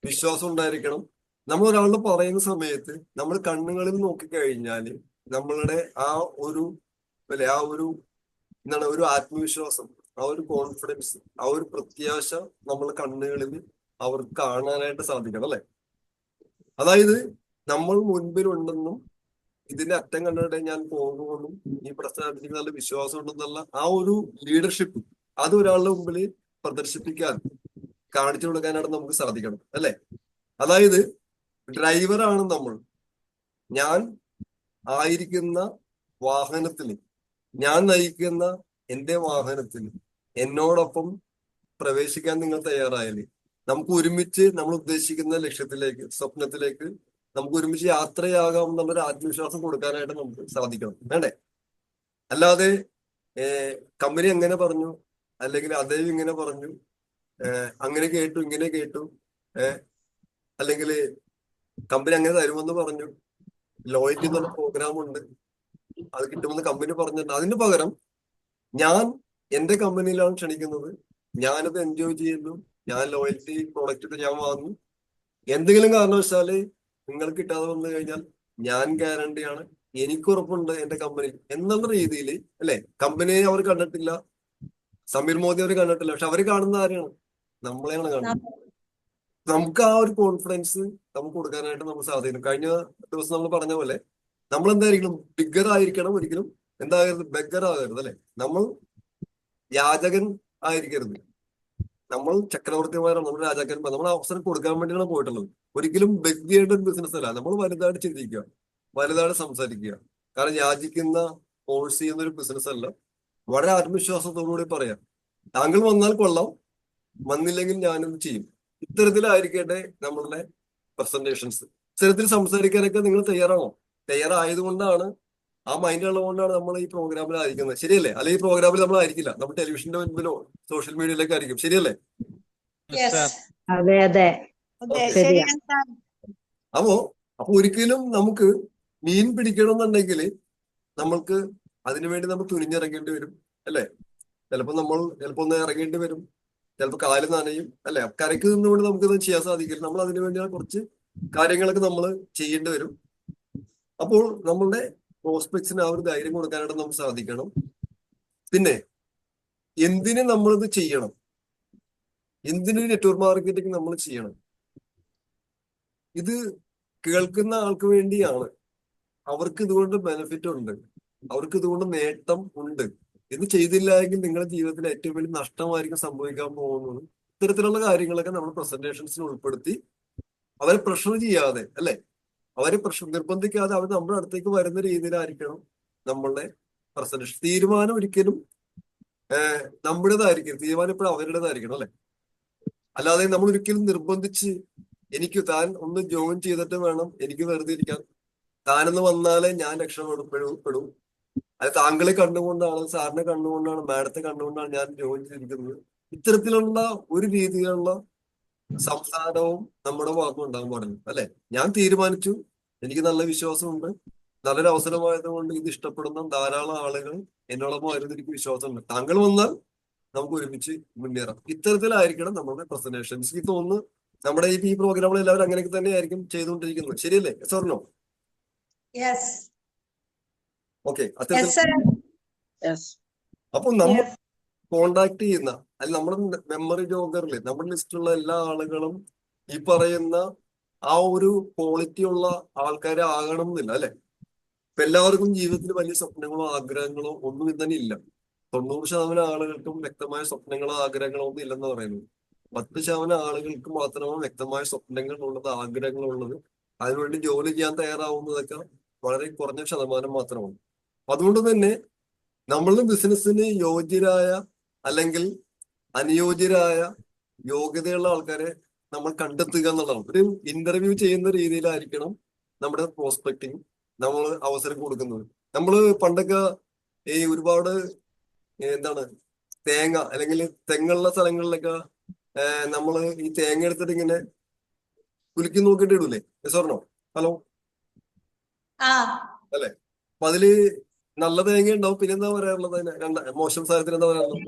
വിശ്വാസം ഉണ്ടായിരിക്കണം. നമ്മൾ ഒരാളോട് പറയുന്ന സമയത്ത് നമ്മൾ കണ്ണുകളിൽ നോക്കിക്കഴിഞ്ഞാല് നമ്മളുടെ ആ ഒരു അല്ലെ, ആ ഒരു എന്താണ്, ഒരു ആത്മവിശ്വാസം, ആ ഒരു കോൺഫിഡൻസ്, ആ ഒരു പ്രത്യാശ നമ്മളെ കണ്ണുകളിൽ അവർക്ക് കാണാനായിട്ട് സാധിക്കണം അല്ലെ. അതായത് നമ്മൾ മുൻപിലുണ്ടെന്നും ഇതിന്റെ അറ്റം കണ്ടിട്ട് ഞാൻ പോകുമെന്നും ഈ പ്രസ്ഥാനത്തിന് നല്ല വിശ്വാസം ഉണ്ടെന്നുള്ള ആ ഒരു ലീഡർഷിപ്പ് അത് ഒരാളുടെ മുമ്പിൽ പ്രദർശിപ്പിക്കാൻ, കാണിച്ചു കൊടുക്കാനായിട്ട് നമുക്ക് സാധിക്കണം അല്ലെ. അതായത് ഡ്രൈവറാണ് നമ്മൾ. ഞാൻ ആയിരിക്കുന്ന വാഹനത്തിൽ, ഞാൻ നയിക്കുന്ന എന്റെ വാഹനത്തിൽ എന്നോടൊപ്പം പ്രവേശിക്കാൻ നിങ്ങൾ തയ്യാറായാല് നമുക്ക് ഒരുമിച്ച് നമ്മൾ ഉദ്ദേശിക്കുന്ന ലക്ഷ്യത്തിലേക്ക്, സ്വപ്നത്തിലേക്ക് നമുക്ക് ഒരുമിച്ച് യാത്രയാകാം എന്നുള്ളൊരു ആത്മവിശ്വാസം കൊടുക്കാനായിട്ട് നമുക്ക് സാധിക്കണം വേണ്ടേ. അല്ലാതെ കമ്പനി എങ്ങനെ പറഞ്ഞു, അല്ലെങ്കിൽ അദ്ദേഹം ഇങ്ങനെ പറഞ്ഞു, അങ്ങനെ കേട്ടു ഇങ്ങനെ കേട്ടു, അല്ലെങ്കിൽ കമ്പനി അങ്ങനെ തരുമെന്ന് പറഞ്ഞു, ലോയൽറ്റി എന്നുള്ള പ്രോഗ്രാം ഉണ്ട്, അത് കിട്ടുമെന്ന് കമ്പനി പറഞ്ഞിട്ടുണ്ട്. അതിന് പകരം ഞാൻ എന്റെ കമ്പനിയിലാണ് ക്ഷണിക്കുന്നത്, ഞാനത് എൻജോയ് ചെയ്യുന്നു, ഞാൻ ലോയൽറ്റി പ്രോഡക്റ്റ് ഞാൻ വാങ്ങുന്നു, എന്തെങ്കിലും കാരണവശാല് നിങ്ങൾ കിട്ടാതെ വന്നു കഴിഞ്ഞാൽ ഞാൻ ഗ്യാരണ്ടിയാണ്, എനിക്ക് ഉറപ്പുണ്ട് എന്റെ കമ്പനി എന്നുള്ള രീതിയിൽ അല്ലെ. കമ്പനിയെ അവർ കണ്ടിട്ടില്ല, സമീർ മോദി അവർ കണ്ടിട്ടില്ല, പക്ഷെ അവർ കാണുന്ന ആരെയാണ്? നമ്മളെയാണ് കാണുന്നത്. നമുക്ക് ആ ഒരു കോൺഫിഡൻസ് നമുക്ക് കൊടുക്കാനായിട്ട് നമുക്ക് സാധിക്കും. കഴിഞ്ഞ ദിവസം നമ്മൾ പറഞ്ഞ പോലെ നമ്മൾ എന്തായിരിക്കണം, ബിഗർ ആയിരിക്കണം, ഒരിക്കലും എന്താകരുത്, ബെഗർ ആകരുത് അല്ലെ. നമ്മൾ യാചകൻ ആയിരിക്കരുത്, നമ്മൾ ചക്രവർത്തിമാരാണ്, നമ്മൾ രാജാക്കന്മാർ. നമ്മൾ അവസരം കൊടുക്കാൻ വേണ്ടിയാണ് പോയിട്ടുള്ളത്. ഒരിക്കലും ബെഗ് ചെയ്യേണ്ട ഒരു ബിസിനസ് അല്ല. നമ്മൾ വലുതായിട്ട് ചിന്തിക്കുക, വലുതായിട്ട് സംസാരിക്കുക. കാരണം യാചിക്കുന്ന, ഫോഴ്സ് ചെയ്യുന്ന ഒരു ബിസിനസ് അല്ല. വളരെ ആത്മവിശ്വാസത്തോടുകൂടി പറയാം, താങ്കൾ വന്നാൽ കൊള്ളാം, വന്നില്ലെങ്കിൽ ഞാനും ചെയ്യും. ഇത്തരത്തിലായിരിക്കട്ടെ നമ്മളുടെ പ്രസന്റേഷൻസ്. ഇത്തരത്തിൽ സംസാരിക്കാനൊക്കെ നിങ്ങൾ തയ്യാറാണോ? തയ്യാറായതുകൊണ്ടാണ്, ആ മൈൻഡ് ഉള്ളതുകൊണ്ടാണ് നമ്മൾ ഈ പ്രോഗ്രാമിലായിരിക്കുന്നത്, ശരിയല്ലേ? അല്ലെങ്കിൽ ഈ പ്രോഗ്രാമിൽ നമ്മൾ ആയിരിക്കില്ല, നമ്മൾ ടെലിവിഷന്റെ മുൻപിലോ സോഷ്യൽ മീഡിയയിലൊക്കെ ആയിരിക്കും, ശരിയല്ലേ? അതെ അതെ ശരിയാ. അപ്പോ ഒരിക്കലും നമുക്ക് മീൻ പിടിക്കണമെന്നുണ്ടെങ്കിൽ നമ്മൾക്ക് അതിനുവേണ്ടി നമ്മൾ തുനിഞ്ഞിറങ്ങേണ്ടി വരും അല്ലെ. ചിലപ്പോൾ ഒന്ന് ഇറങ്ങേണ്ടി വരും, ചിലപ്പോൾ കാല് നനയും അല്ലെ. കരയ്ക്ക് നിന്നുകൊണ്ട് നമുക്കിത് ചെയ്യാൻ സാധിക്കില്ല. നമ്മൾ അതിനു വേണ്ടി കുറച്ച് കാര്യങ്ങളൊക്കെ നമ്മൾ ചെയ്യേണ്ടി വരും. അപ്പോൾ നമ്മളുടെ പ്രോസ്പെക്ട്സിന് ആ ഒരു ധൈര്യം കൊടുക്കാനായിട്ട് നമുക്ക് സാധിക്കണം. പിന്നെ എന്തിന് നമ്മളിത് ചെയ്യണം, എന്തിന് നെറ്റ്വർക്ക് മാർക്കറ്റിംഗ് നമ്മൾ ചെയ്യണം? ഇത് കേൾക്കുന്ന ആൾക്ക് വേണ്ടിയാണ്. അവർക്ക് ഇതുകൊണ്ട് ബെനിഫിറ്റ് ഉണ്ട്, അവർക്ക് ഇതുകൊണ്ട് നേട്ടം ഉണ്ട്. ഇത് ചെയ്തില്ല എങ്കിൽ നിങ്ങളുടെ ജീവിതത്തിൽ ഏറ്റവും വലിയ നഷ്ടമായിരിക്കും സംഭവിക്കാൻ പോകുന്നത്. ഇത്തരത്തിലുള്ള കാര്യങ്ങളൊക്കെ നമ്മൾ പ്രസന്റേഷൻസിൽ ഉൾപ്പെടുത്തി അവരെ പ്രഷർ ചെയ്യാതെ അല്ലെ, അവരെ നിർബന്ധിക്കാതെ അവർ നമ്മുടെ അടുത്തേക്ക് വരുന്ന രീതിയിലായിരിക്കണം നമ്മളുടെ പ്രസന്റേഷൻ. തീരുമാനം ഒരിക്കലും നമ്മുടേതായിരിക്കും, തീരുമാനം എപ്പോഴും അവരുടേതായിരിക്കണം അല്ലെ. അല്ലാതെ നമ്മൾ ഒരിക്കലും നിർബന്ധിച്ച് എനിക്ക് താൻ ഒന്ന് ജോയിൻ ചെയ്തിട്ട് വേണം എനിക്ക് വെറുതെ ഇരിക്കാൻ, താനെന്ന് വന്നാലേ ഞാൻ രക്ഷപ്പെടും, അത് താങ്കളെ കണ്ടുകൊണ്ടാണ്, സാറിനെ കണ്ടുകൊണ്ടാണ്, മാഡത്തെ കണ്ടുകൊണ്ടാണ് ഞാൻ ജോയിൻ ചെയ്തിരിക്കുന്നത് ഇത്തരത്തിലുള്ള ഒരു രീതിയിലുള്ള സംസാരവും നമ്മുടെ ഭാഗത്തും ഉണ്ടാകാൻ പാടില്ല. അല്ലെ? ഞാൻ തീരുമാനിച്ചു, എനിക്ക് നല്ല വിശ്വാസമുണ്ട്, നല്ലൊരു അവസരമായതുകൊണ്ട് ഇത് ഇഷ്ടപ്പെടുന്ന ധാരാളം ആളുകൾ എന്നോടൊപ്പം വരുന്ന എനിക്ക് വിശ്വാസമുണ്ട്. താങ്കൾ വന്നാൽ നമുക്ക് ഒരുമിച്ച് മുന്നേറാം. ഇത്തരത്തിലായിരിക്കണം നമ്മുടെ പ്രസന്റേഷൻ. എനിക്ക് തോന്നുന്നു നമ്മുടെ ഈ പ്രോഗ്രാമുകൾ എല്ലാവരും അങ്ങനെയൊക്കെ തന്നെ ആയിരിക്കും ചെയ്തുകൊണ്ടിരിക്കുന്നത്. ശരിയല്ലേ? സാറിനോ? Yes okay. യെസ് അത്തരത്തിൽ സർ അപ്പൊ നമ്മൾ കോണ്ടാക്ട് ചെയ്യുന്ന അല്ലെങ്കിൽ നമ്മുടെ മെമ്മറി ജോഗറിൽ നമ്മുടെ ലിസ്റ്റിലുള്ള എല്ലാ ആളുകളും ഈ പറയുന്ന ആ ഒരു ക്വാളിറ്റി ഉള്ള ആൾക്കാരെ ആകണം എന്നില്ല. അല്ലെ? ഇപ്പൊ എല്ലാവർക്കും ജീവിതത്തിൽ വലിയ സ്വപ്നങ്ങളോ ആഗ്രഹങ്ങളോ ഒന്നും തന്നെ ഇല്ല. 90% ആളുകൾക്കും വ്യക്തമായ സ്വപ്നങ്ങളോ ആഗ്രഹങ്ങളോ ഒന്നും ഇല്ലെന്ന് പറയുന്നത്. 10% ആളുകൾക്ക് മാത്രമാണ് വ്യക്തമായ സ്വപ്നങ്ങൾ ഉള്ളത്, ആഗ്രഹങ്ങളുള്ളത്. അതിനുവേണ്ടി ജോലി ചെയ്യാൻ തയ്യാറാവുന്നതൊക്കെ വളരെ കുറഞ്ഞ ശതമാനം മാത്രമാണ്. അതുകൊണ്ട് തന്നെ നമ്മളുടെ ബിസിനസ്സിന് യോഗ്യരായ അല്ലെങ്കിൽ അനുയോജ്യരായ യോഗ്യതയുള്ള ആൾക്കാരെ നമ്മൾ കണ്ടെത്തുക എന്നുള്ളതാണ്. ഒരു ഇന്റർവ്യൂ ചെയ്യുന്ന രീതിയിലായിരിക്കണം നമ്മുടെ പ്രോസ്പെക്ടിങ് നമ്മൾ അവസരം കൊടുക്കുന്നത്. നമ്മൾ പണ്ടൊക്കെ ഈ ഒരുപാട് എന്താണ് തേങ്ങ അല്ലെങ്കിൽ തെങ്ങുള്ള സ്ഥലങ്ങളിലൊക്കെ നമ്മൾ ഈ തേങ്ങ എടുത്തിട്ട് ഇങ്ങനെ കുലുക്കി നോക്കിയിട്ട് ഇടൂലേ? സ്വർണോ? ഹലോ അല്ലെ? അപ്പൊ അതില് നല്ല തേങ്ങ ഉണ്ടാവും. പിന്നെ എന്താ പറയാറുള്ളത്? മോശം സാധനത്തിന് എന്താ പറയാറുള്ളത്?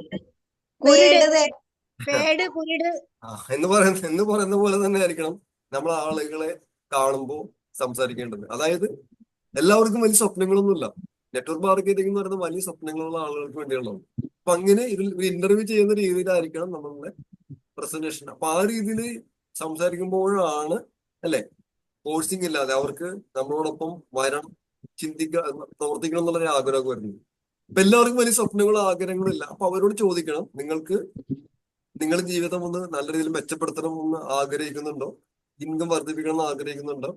എന്ന് പറയുന്ന പോലെ തന്നെ ആയിരിക്കണം നമ്മൾ ആളുകളെ കാണുമ്പോൾ സംസാരിക്കേണ്ടത്. അതായത് എല്ലാവർക്കും വലിയ സ്വപ്നങ്ങളൊന്നുമില്ല. നെറ്റ്വർക്ക് മാർക്കറ്റിംഗ് എന്ന് പറയുന്നത് വലിയ സ്വപ്നങ്ങളുള്ള ആളുകൾക്ക് വേണ്ടിയുള്ളതാണ്. അപ്പൊ അങ്ങനെ ഇതിൽ ഇന്റർവ്യൂ ചെയ്യുന്ന രീതിയിലായിരിക്കണം നമ്മളുടെ പ്രസന്റേഷൻ. അപ്പൊ ആ രീതിയിൽ സംസാരിക്കുമ്പോഴാണ് അല്ലെ ഫോഴ്സിങ് ഇല്ലാതെ അവർക്ക് നമ്മളോടൊപ്പം വരണം, പ്രവർത്തിക്കണം എന്നുള്ളൊരു ആഗ്രഹം വരുന്നത്. അപ്പൊ എല്ലാവർക്കും വലിയ സ്വപ്നങ്ങളോ ആഗ്രഹങ്ങളോ ഇല്ല. അപ്പൊ അവരോട് ചോദിക്കണം, നിങ്ങൾക്ക് നിങ്ങളുടെ ജീവിതം ഒന്ന് നല്ല രീതിയിൽ മെച്ചപ്പെടുത്തണം എന്ന് ആഗ്രഹിക്കുന്നുണ്ടോ? ഇൻകം വർദ്ധിപ്പിക്കണം എന്ന് ആഗ്രഹിക്കുന്നുണ്ടോ?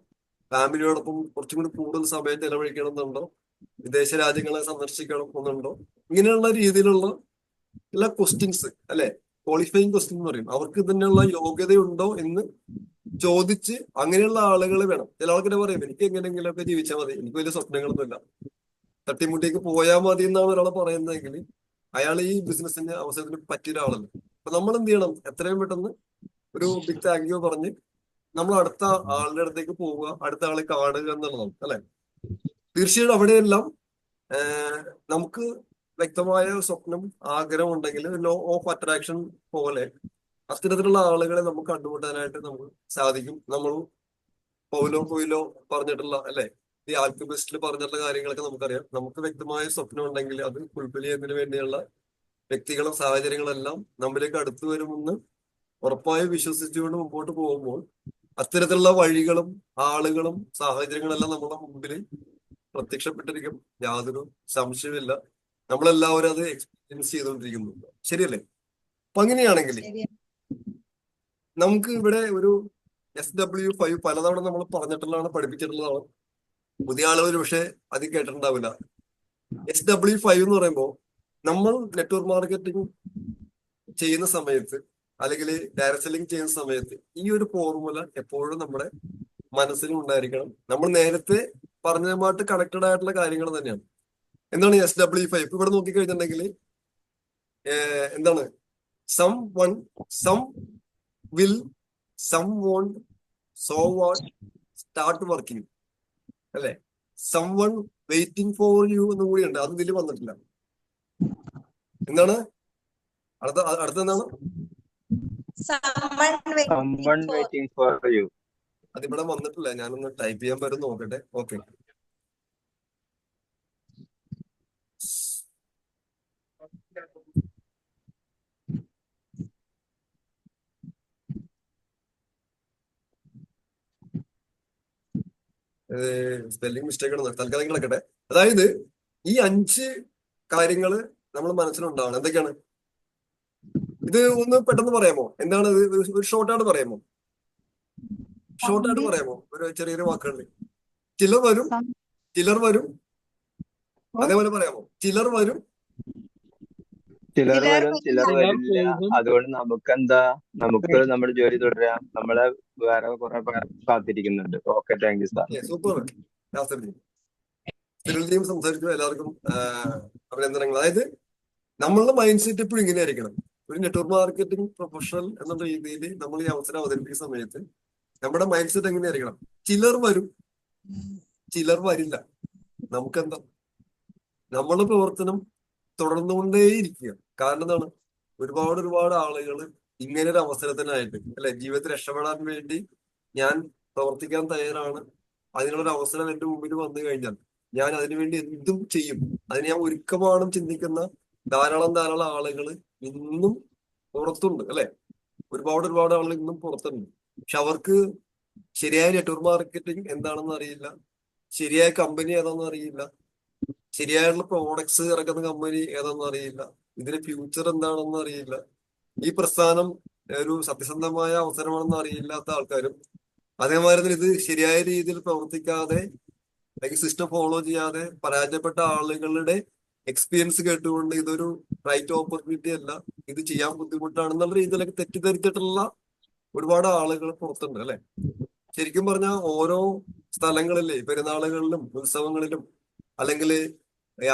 ഫാമിലിയോടൊപ്പം കുറച്ചും കൂടി കൂടുതൽ സമയം ചെലവഴിക്കണം എന്നുണ്ടോ? വിദേശ രാജ്യങ്ങളെ സന്ദർശിക്കണം എന്നുണ്ടോ? ഇങ്ങനെയുള്ള രീതിയിലുള്ള എല്ലാ ക്വസ്റ്റ്യൻസ് അല്ലെ, ക്വാളിഫയിങ് ക്വസ്റ്റ്യൻ എന്ന് പറയും. അവർക്ക് ഇതിനുള്ള യോഗ്യതയുണ്ടോ എന്ന് ചോദിച്ച് അങ്ങനെയുള്ള ആളുകൾ വേണം. ചില ആൾക്കാരെ പറയും, എനിക്ക് എങ്ങനെയെങ്കിലുമൊക്കെ ജീവിച്ചാൽ മതി, എനിക്ക് വലിയ സ്വപ്നങ്ങളൊന്നുമില്ല, തട്ടിമുട്ടിക്ക് പോയാൽ മതി എന്നാണ് ഒരാൾ പറയുന്നതെങ്കിൽ അയാൾ ഈ ബിസിനസിന്റെ അവസരത്തിന് പറ്റിയ ഒരാളല്ല. അപ്പൊ നമ്മൾ എന്ത് ചെയ്യണം? എത്രയും പെട്ടെന്ന് ഒരു ബിഗ് താങ്ക് യു പറഞ്ഞ് നമ്മൾ അടുത്ത ആളുടെ അടുത്തേക്ക് പോവുക, അടുത്ത ആളെ കാണുക എന്നുള്ളതാണ്. അല്ലെ? തീർച്ചയായും അവിടെയെല്ലാം നമുക്ക് വ്യക്തമായ സ്വപ്നം ആഗ്രഹം ഉണ്ടെങ്കിൽ ലോ ഓഫ് അട്രാക്ഷൻ പോലെ അത്തരത്തിലുള്ള ആളുകളെ നമുക്ക് കണ്ടുമുട്ടാനായിട്ട് നമുക്ക് സാധിക്കും. നമ്മൾ പൗലോ കൊയ്ലോ പറഞ്ഞിട്ടുള്ള അല്ലെ, ഈ ആൽക്കമിസ്റ്റിൽ പറഞ്ഞിട്ടുള്ള കാര്യങ്ങളൊക്കെ നമുക്കറിയാം. നമുക്ക് വ്യക്തമായ സ്വപ്നം ഉണ്ടെങ്കിൽ അത് ഫുൾഫിൽ ചെയ്യുന്നതിന് വേണ്ടിയുള്ള വ്യക്തികളും സാഹചര്യങ്ങളും എല്ലാം നമ്മിലേക്ക് അടുത്തു വരുമെന്ന് ഉറപ്പായും വിശ്വസിച്ചുകൊണ്ട് മുമ്പോട്ട് പോകുമ്പോൾ അത്തരത്തിലുള്ള വഴികളും ആളുകളും സാഹചര്യങ്ങളെല്ലാം നമ്മുടെ മുമ്പിൽ പ്രത്യക്ഷപ്പെട്ടിരിക്കും. യാതൊരു സംശയമില്ല. നമ്മളെല്ലാവരും അത് എക്സ്പീരിയൻസ് ചെയ്തുകൊണ്ടിരിക്കുന്നുണ്ട്. ശരിയല്ലേ? അപ്പൊ അങ്ങനെയാണെങ്കിൽ നമുക്ക് ഇവിടെ ഒരു SW5 പലതവണ നമ്മൾ പറഞ്ഞിട്ടുള്ളതാണ്, പഠിപ്പിച്ചിട്ടുള്ളതാണ്. പുതിയ ആളുകൾ പക്ഷെ അത് കേട്ടിട്ടുണ്ടാവില്ല. SW5 എന്ന് പറയുമ്പോൾ നമ്മൾ നെറ്റ്വർക്ക് മാർക്കറ്റിംഗ് ചെയ്യുന്ന സമയത്ത് അല്ലെങ്കിൽ ഡയറക്ട് സെല്ലിംഗ് ചെയ്യുന്ന സമയത്ത് ഈ ഒരു ഫോർമുല എപ്പോഴും നമ്മുടെ മനസ്സിലും ഉണ്ടായിരിക്കണം. നമ്മൾ നേരത്തെ പറഞ്ഞതുമായിട്ട് കണക്റ്റഡ് ആയിട്ടുള്ള കാര്യങ്ങൾ തന്നെയാണ്. എന്താണ് SW5? ഇപ്പൊ ഇവിടെ നോക്കിക്കഴിഞ്ഞിട്ടുണ്ടെങ്കിൽ എന്താണ്? Someone, some will, some won't, so what, start working അല്ലെ? Someone waiting for you എന്നും കൂടി ഉണ്ട്. അത് ഇതിൽ വന്നിട്ടില്ല. എന്താണ് അടുത്ത എന്താണ്? അതിവിടെ വന്നിട്ടില്ല. ഞാനൊന്ന് ടൈപ്പ് ചെയ്യാൻ പറ്റും നോക്കട്ടെ. ഓക്കെ, സ്പെല്ലിംഗ് മിസ്റ്റേക്ക് ആണ്, തൽക്കാലം കിടക്കട്ടെ. അതായത് ഈ 5 കാര്യങ്ങള് നമ്മൾ മനസ്സിലുണ്ടാവണം. എന്തൊക്കെയാണ് ഇത്? ഒന്ന് പെട്ടെന്ന് പറയാമോ? എന്താണ് ഇത്? ഒരു ഷോർട്ടായിട്ട് പറയാമോ? ഒരു ചെറിയൊരു വാക്കുകളിൽ. ചിലർ വരും, അതേപോലെ പറയാമോ? ചിലർ വരും, ചിലർ വരില്ല. അതുകൊണ്ട് നമുക്ക് നമ്മുടെ ജോലി തുടരാം. നമ്മളെ വേറെ കുറെ പേർ കാത്തിരിക്കുന്നുണ്ട്. Okay, thank you sir. Super. സംസാരിച്ചു. എല്ലാവർക്കും അഭിനന്ദനങ്ങൾ. അതായത് നമ്മളുടെ മൈൻഡ് സെറ്റ് എപ്പോഴും ഇങ്ങനെ ആയിരിക്കണം. ഒരു നെറ്റ്വർക്ക് മാർക്കറ്റിംഗ് പ്രൊഫഷണൽ എന്ന രീതിയിൽ നമ്മൾ ഈ അവസരം അവതരിപ്പിക്കുന്ന സമയത്ത് നമ്മുടെ മൈൻഡ് സെറ്റ് എങ്ങനെയായിരിക്കണം? ചിലർ വരും, ചിലർ വരില്ല. നമുക്കെന്താ, നമ്മുടെ പ്രവർത്തനം തുടർന്നുകൊണ്ടേയിരിക്കുക. കാരണം എന്താണ്? ഒരുപാട് ആളുകൾ ഇങ്ങനെ ഒരു അവസരത്തിനായിട്ട് അല്ലെ, ജീവിതത്തിൽ രക്ഷപ്പെടാൻ വേണ്ടി ഞാൻ പ്രവർത്തിക്കാൻ തയ്യാറാണ്, അതിനുള്ളൊരു അവസരം എന്റെ മുമ്പിൽ വന്നു കഴിഞ്ഞാൽ ഞാൻ അതിനുവേണ്ടി എന്തും ചെയ്യും, അതിന് ഞാൻ ഒരുക്കമാണെന്ന് ചിന്തിക്കുന്ന ധാരാളം ആളുകൾ ഇന്നും പുറത്തുണ്ട് അല്ലെ. ഒരുപാട് ആളുകൾ ഇന്നും പുറത്തുണ്ട്. പക്ഷെ അവർക്ക് ശരിയായ നെറ്റ്വർക്ക് മാർക്കറ്റിംഗ് എന്താണെന്ന് അറിയില്ല, ശരിയായ കമ്പനി ഏതാണെന്ന് അറിയില്ല, ശരിയായുള്ള പ്രോഡക്ട്സ് ഇറക്കുന്ന കമ്പനി ഏതാണെന്ന് അറിയില്ല, ഇതിന്റെ ഫ്യൂച്ചർ എന്താണെന്ന് അറിയില്ല, ഈ പ്രസ്ഥാനം ഒരു സത്യസന്ധമായ അവസരമാണെന്ന് അറിയില്ലാത്ത ആൾക്കാരും, അതേമാതിരി തന്നെ ഇത് ശരിയായ രീതിയിൽ പ്രവർത്തിക്കാതെ അല്ലെങ്കിൽ സിസ്റ്റം ഫോളോ ചെയ്യാതെ പരാജയപ്പെട്ട ആളുകളുടെ എക്സ്പീരിയൻസ് കേട്ടുകൊണ്ട് ഇതൊരു റൈറ്റ് ഓപ്പർച്യൂണിറ്റി അല്ല, ഇത് ചെയ്യാൻ ബുദ്ധിമുട്ടാണെന്നുള്ള രീതിയിലൊക്കെ തെറ്റിദ്ധരിച്ചിട്ടുള്ള ഒരുപാട് ആളുകൾ പുറത്തുണ്ട് അല്ലെ. ശരിക്കും പറഞ്ഞാൽ ഓരോ സ്ഥലങ്ങളിലെ പെരുന്നാളുകളിലും ഉത്സവങ്ങളിലും അല്ലെങ്കിൽ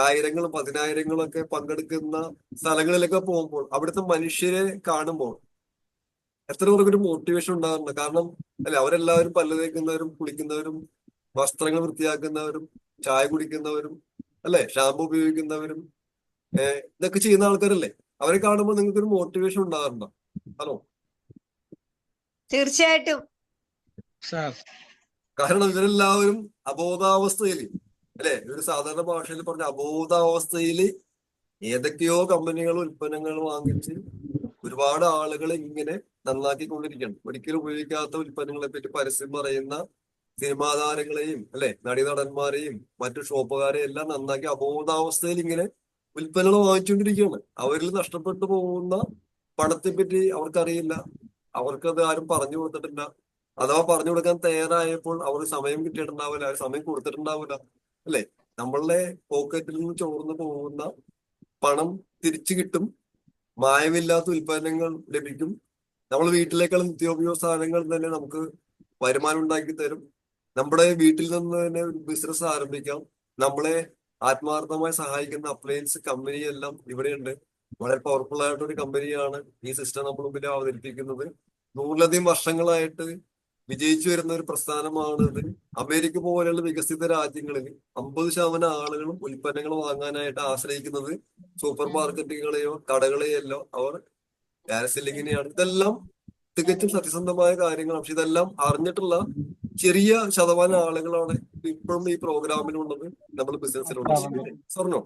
ആയിരങ്ങളും പതിനായിരങ്ങളും ഒക്കെ പങ്കെടുക്കുന്ന സ്ഥലങ്ങളിലൊക്കെ പോകുമ്പോൾ അവിടുത്തെ മനുഷ്യരെ കാണുമ്പോൾ എത്ര പേർക്കൊരു മോട്ടിവേഷൻ ഉണ്ടാകുന്നുണ്ട്. കാരണം അല്ലെ, അവരെല്ലാവരും പല്ല് തേക്കുന്നവരും കുളിക്കുന്നവരും വസ്ത്രങ്ങൾ വൃത്തിയാക്കുന്നവരും ചായ കുടിക്കുന്നവരും അല്ലെ, ഷാമ്പു ഉപയോഗിക്കുന്നവരും ഇതൊക്കെ ചെയ്യുന്ന ആൾക്കാരല്ലേ. അവരെ കാണുമ്പോൾ നിങ്ങൾക്കൊരു മോട്ടിവേഷൻ ഉണ്ടാകാറുണ്ടോ? ഹലോ, തീർച്ചയായിട്ടും. കാരണം ഇവരെല്ലാവരും അബോധാവസ്ഥയിൽ അല്ലെ, ഒരു സാധാരണ ഭാഷയിൽ പറഞ്ഞ അബോധാവസ്ഥയിൽ ഏതൊക്കെയോ കമ്പനികൾ ഉൽപ്പന്നങ്ങൾ വാങ്ങിച്ച് ഒരുപാട് ആളുകൾ ഇങ്ങനെ നന്നാക്കിക്കൊണ്ടിരിക്കുകയാണ്. ഒരിക്കലും ഉപയോഗിക്കാത്ത ഉൽപ്പന്നങ്ങളെ പറ്റി പരസ്യം പറയുന്ന സിനിമാ താരങ്ങളെയും അല്ലെ, നടന്മാരെയും മറ്റു ഷോപ്പുകാരെയും എല്ലാം നന്നാക്കി അബോധാവസ്ഥയിൽ ഇങ്ങനെ ഉൽപ്പന്നങ്ങൾ വാങ്ങിച്ചുകൊണ്ടിരിക്കുകയാണ്. അവരിൽ നഷ്ടപ്പെട്ടു പോകുന്ന പണത്തെ പറ്റി അവർക്കറിയില്ല, അവർക്കത് ആരും പറഞ്ഞു കൊടുത്തിട്ടില്ല. അഥവാ പറഞ്ഞു കൊടുക്കാൻ തയ്യാറായപ്പോൾ അവർക്ക് സമയം കിട്ടിയിട്ടുണ്ടാവില്ല, സമയം കൊടുത്തിട്ടുണ്ടാവില്ല അല്ലെ. നമ്മളുടെ പോക്കറ്റിൽ നിന്ന് ചോർന്നു പോകുന്ന പണം തിരിച്ചു കിട്ടും, മായമില്ലാത്ത ഉൽപ്പന്നങ്ങൾ ലഭിക്കും, നമ്മൾ വീട്ടിലേക്കുള്ള നിത്യോപയോഗ സാധനങ്ങൾ തന്നെ നമുക്ക് വരുമാനം ഉണ്ടാക്കി തരും, നമ്മുടെ വീട്ടിൽ നിന്ന് തന്നെ ഒരു ബിസിനസ് ആരംഭിക്കാം, നമ്മളെ ആത്മാർത്ഥമായി സഹായിക്കുന്ന അപ്ലയൻസ് കമ്പനിയെല്ലാം ഇവിടെയുണ്ട്. വളരെ പവർഫുൾ ആയിട്ടൊരു ഒരു കമ്പനിയാണ് ഈ സിസ്റ്റം നമ്മൾ മുമ്പിൽ അവതരിപ്പിക്കുന്നത്. 100-ലധികം വർഷങ്ങളായിട്ട് വിജയിച്ചു വരുന്ന ഒരു പ്രസ്ഥാനമാണ് ഇത്. അമേരിക്ക പോലെയുള്ള വികസിത രാജ്യങ്ങളിൽ 50% ആളുകളും ഉൽപ്പന്നങ്ങൾ വാങ്ങാനായിട്ട് ആശ്രയിക്കുന്നത് സൂപ്പർ മാർക്കറ്റുകളെയോ കടകളെയല്ലോ അവർ പാരസെല്ലിങ്ങിനെയാണ്. ഇതെല്ലാം തികച്ചും സത്യസന്ധമായ കാര്യങ്ങളാണ്. പക്ഷെ ഇതെല്ലാം അറിഞ്ഞിട്ടുള്ള ചെറിയ ശതമാനം ആളുകളാണ് ഇപ്പോഴും ഈ പ്രോഗ്രാമിലുള്ളത്, നമ്മൾ ബിസിനസ്സിലുള്ളത്. സ്വർണ്ണോ?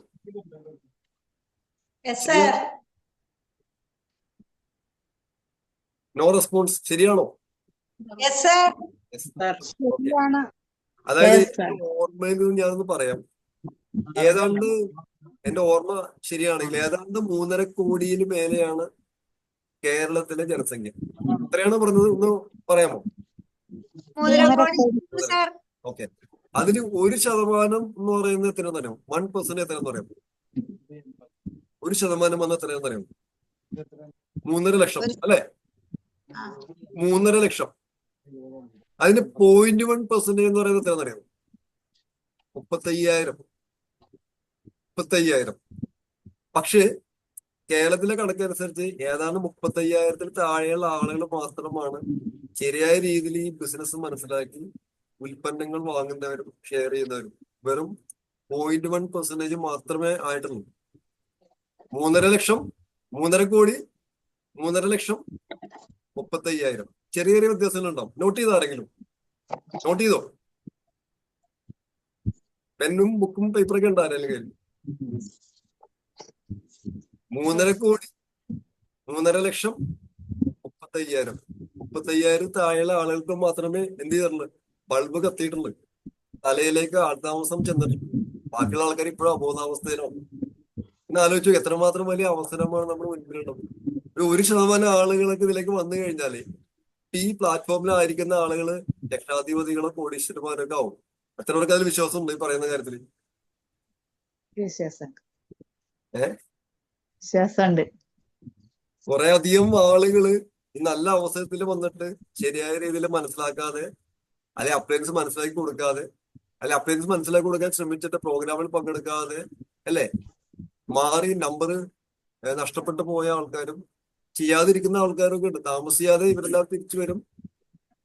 No response. ശരിയാണോ? അതായത് ഓർമ്മയിൽ നിന്ന് ഞാനൊന്ന് പറയാം. ഏതാണ്ട് എന്റെ ഓർമ്മ ശരിയാണെങ്കിൽ ഏതാണ്ട് 3.5 കോടിയിൽ മേലെയാണ് കേരളത്തിലെ ജനസംഖ്യ. എത്രയാണ് പറഞ്ഞത് ഒന്ന് പറയാമോ? ഓക്കെ, അതിൽ 1% എന്ന് പറയുന്നത് എത്രയാണെന്ന് അറിയാമോ? 1% എത്രയാണെന്ന് പറയാമോ? 1% വന്ന് എത്രയാണെന്ന് അറിയാമോ? 3.5 ലക്ഷം അല്ലെ, 3.5 ലക്ഷം. അതിന് 0.1% എന്ന് പറയുന്നത് എത്രയാണെന്ന് അറിയാമോ? 35,000. പക്ഷേ കേരളത്തിലെ കണക്കനുസരിച്ച് ഏതാണ്ട് 35,000-ൽ താഴെയുള്ള ആളുകൾ മാത്രമാണ് ശരിയായ രീതിയിൽ ഈ ബിസിനസ് മനസ്സിലാക്കി ഉൽപ്പന്നങ്ങൾ വാങ്ങുന്നവരും ഷെയർ ചെയ്യുന്നവരും. വെറും 0.1% മാത്രമേ ആയിട്ടുള്ളൂ. 3.5 ലക്ഷം, 3.5 കോടി, 3.5 ലക്ഷം, 35,000. ചെറിയ വ്യത്യാസങ്ങളുണ്ടാവും. നോട്ട് ചെയ്തോ ആരെങ്കിലും? നോട്ട് ചെയ്തോ? പെന്നും ബുക്കും പേപ്പറൊക്കെ ഉണ്ടോ ആരെങ്കിലും? 3.5 കോടി, 3.5 ലക്ഷം, 35,000. 35,000 താഴെയുള്ള ആളുകൾക്ക് മാത്രമേ എന്ത് ചെയ്തിട്ടുള്ളൂ? ബൾബ് കത്തിയിട്ടുള്ളൂ, തലയിലേക്ക് ആൾതാമസം ചെന്നിട്ടുണ്ട്. ബാക്കിയുള്ള ആൾക്കാർ ഇപ്പോഴും അബോധാവസ്ഥയിലാണ്. എന്ന് ആലോചിച്ചു, എത്രമാത്രം വലിയ അവസരമാണ് നമ്മുടെ മുൻപിലുള്ളത്. ഒരു 1% ആളുകളൊക്കെ ഇതിലേക്ക് വന്നു കഴിഞ്ഞാല് ഈ പ്ലാറ്റ്ഫോമിലായിരിക്കുന്ന ആളുകള് ലക്ഷാധിപതികളോ കോടീശ്വരന്മാരൊക്കെ ആവും. എത്ര പേർക്ക് അതിൽ വിശ്വാസം ഉണ്ട് ഈ പറയുന്ന കാര്യത്തില്? വിശ്വാസമുണ്ട്. കുറെ അധികം ആളുകള് ഈ നല്ല അവസരത്തിൽ വന്നിട്ട് ശരിയായ രീതിയിൽ മനസ്സിലാക്കാതെ, അല്ലെ അപ്ലയൻസ് മനസ്സിലാക്കി കൊടുക്കാതെ, അല്ലെ അപ്ലയൻസ് മനസ്സിലാക്കി കൊടുക്കാൻ ശ്രമിച്ചിട്ട് പ്രോഗ്രാമിൽ പങ്കെടുക്കാതെ അല്ലെ മാറി നമ്പർ നഷ്ടപ്പെട്ടു പോയ ആൾക്കാരും ചെയ്യാതിരിക്കുന്ന ആൾക്കാരൊക്കെ ഉണ്ട്. താമസിയാതെ ഇവരെല്ലാം തിരിച്ചു വരും.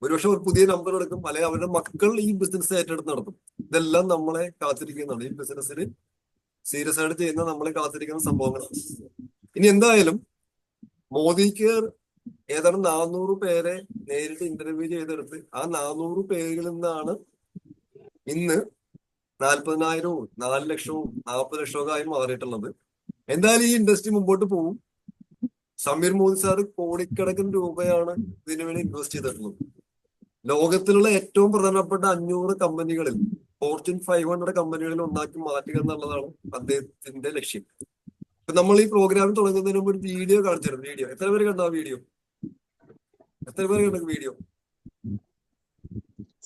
ഒരുപക്ഷെ ഒരു പുതിയ നമ്പർ എടുക്കും, അല്ലെങ്കിൽ അവരുടെ മക്കൾ ഈ ബിസിനസ് ഏറ്റെടുത്ത് നടത്തും. ഇതെല്ലാം നമ്മളെ കാത്തിരിക്കുന്നതാണ്. ഈ ബിസിനസ്സിൽ സീരിയസ് ആയിട്ട് ചെയ്യുന്ന നമ്മളെ കാത്തിരിക്കുന്ന സംഭവങ്ങളാണ്. ഇനി എന്തായാലും മോദിക്ക് ഏതാണ്ട് 400 പേരെ നേരിട്ട് ഇന്റർവ്യൂ ചെയ്തെടുത്ത് ആ 400 പേരിൽ നിന്നാണ് ഇന്ന് 40,000-വും 4 ലക്ഷവും 40 ലക്ഷവും ആയി മാറിയിട്ടുള്ളത്. എന്തായാലും ഈ ഇൻഡസ്ട്രി മുമ്പോട്ട് പോകും. സമീർ മോദി സാറ് കോടിക്കണക്കിന് രൂപയാണ് ഇതിനു വേണ്ടി ഇൻവെസ്റ്റ് ചെയ്തിട്ടുള്ളത്. ലോകത്തിലുള്ള ഏറ്റവും പ്രധാനപ്പെട്ട 500 കമ്പനികളിൽ, ഫോർച്യൂൺ 500 കമ്പനികളിൽ ഒന്നാക്കി മാറ്റുക എന്നുള്ളതാണ് അദ്ദേഹത്തിന്റെ ലക്ഷ്യം. ഇപ്പൊ നമ്മൾ ഈ പ്രോഗ്രാം തുടങ്ങുന്നതിന് മുമ്പ് ഒരു വീഡിയോ കാണിച്ചിരുന്നു. വീഡിയോ എത്ര പേര് കണ്ടു? ആ വീഡിയോ എത്ര പേര് കണ്ടു? വീഡിയോ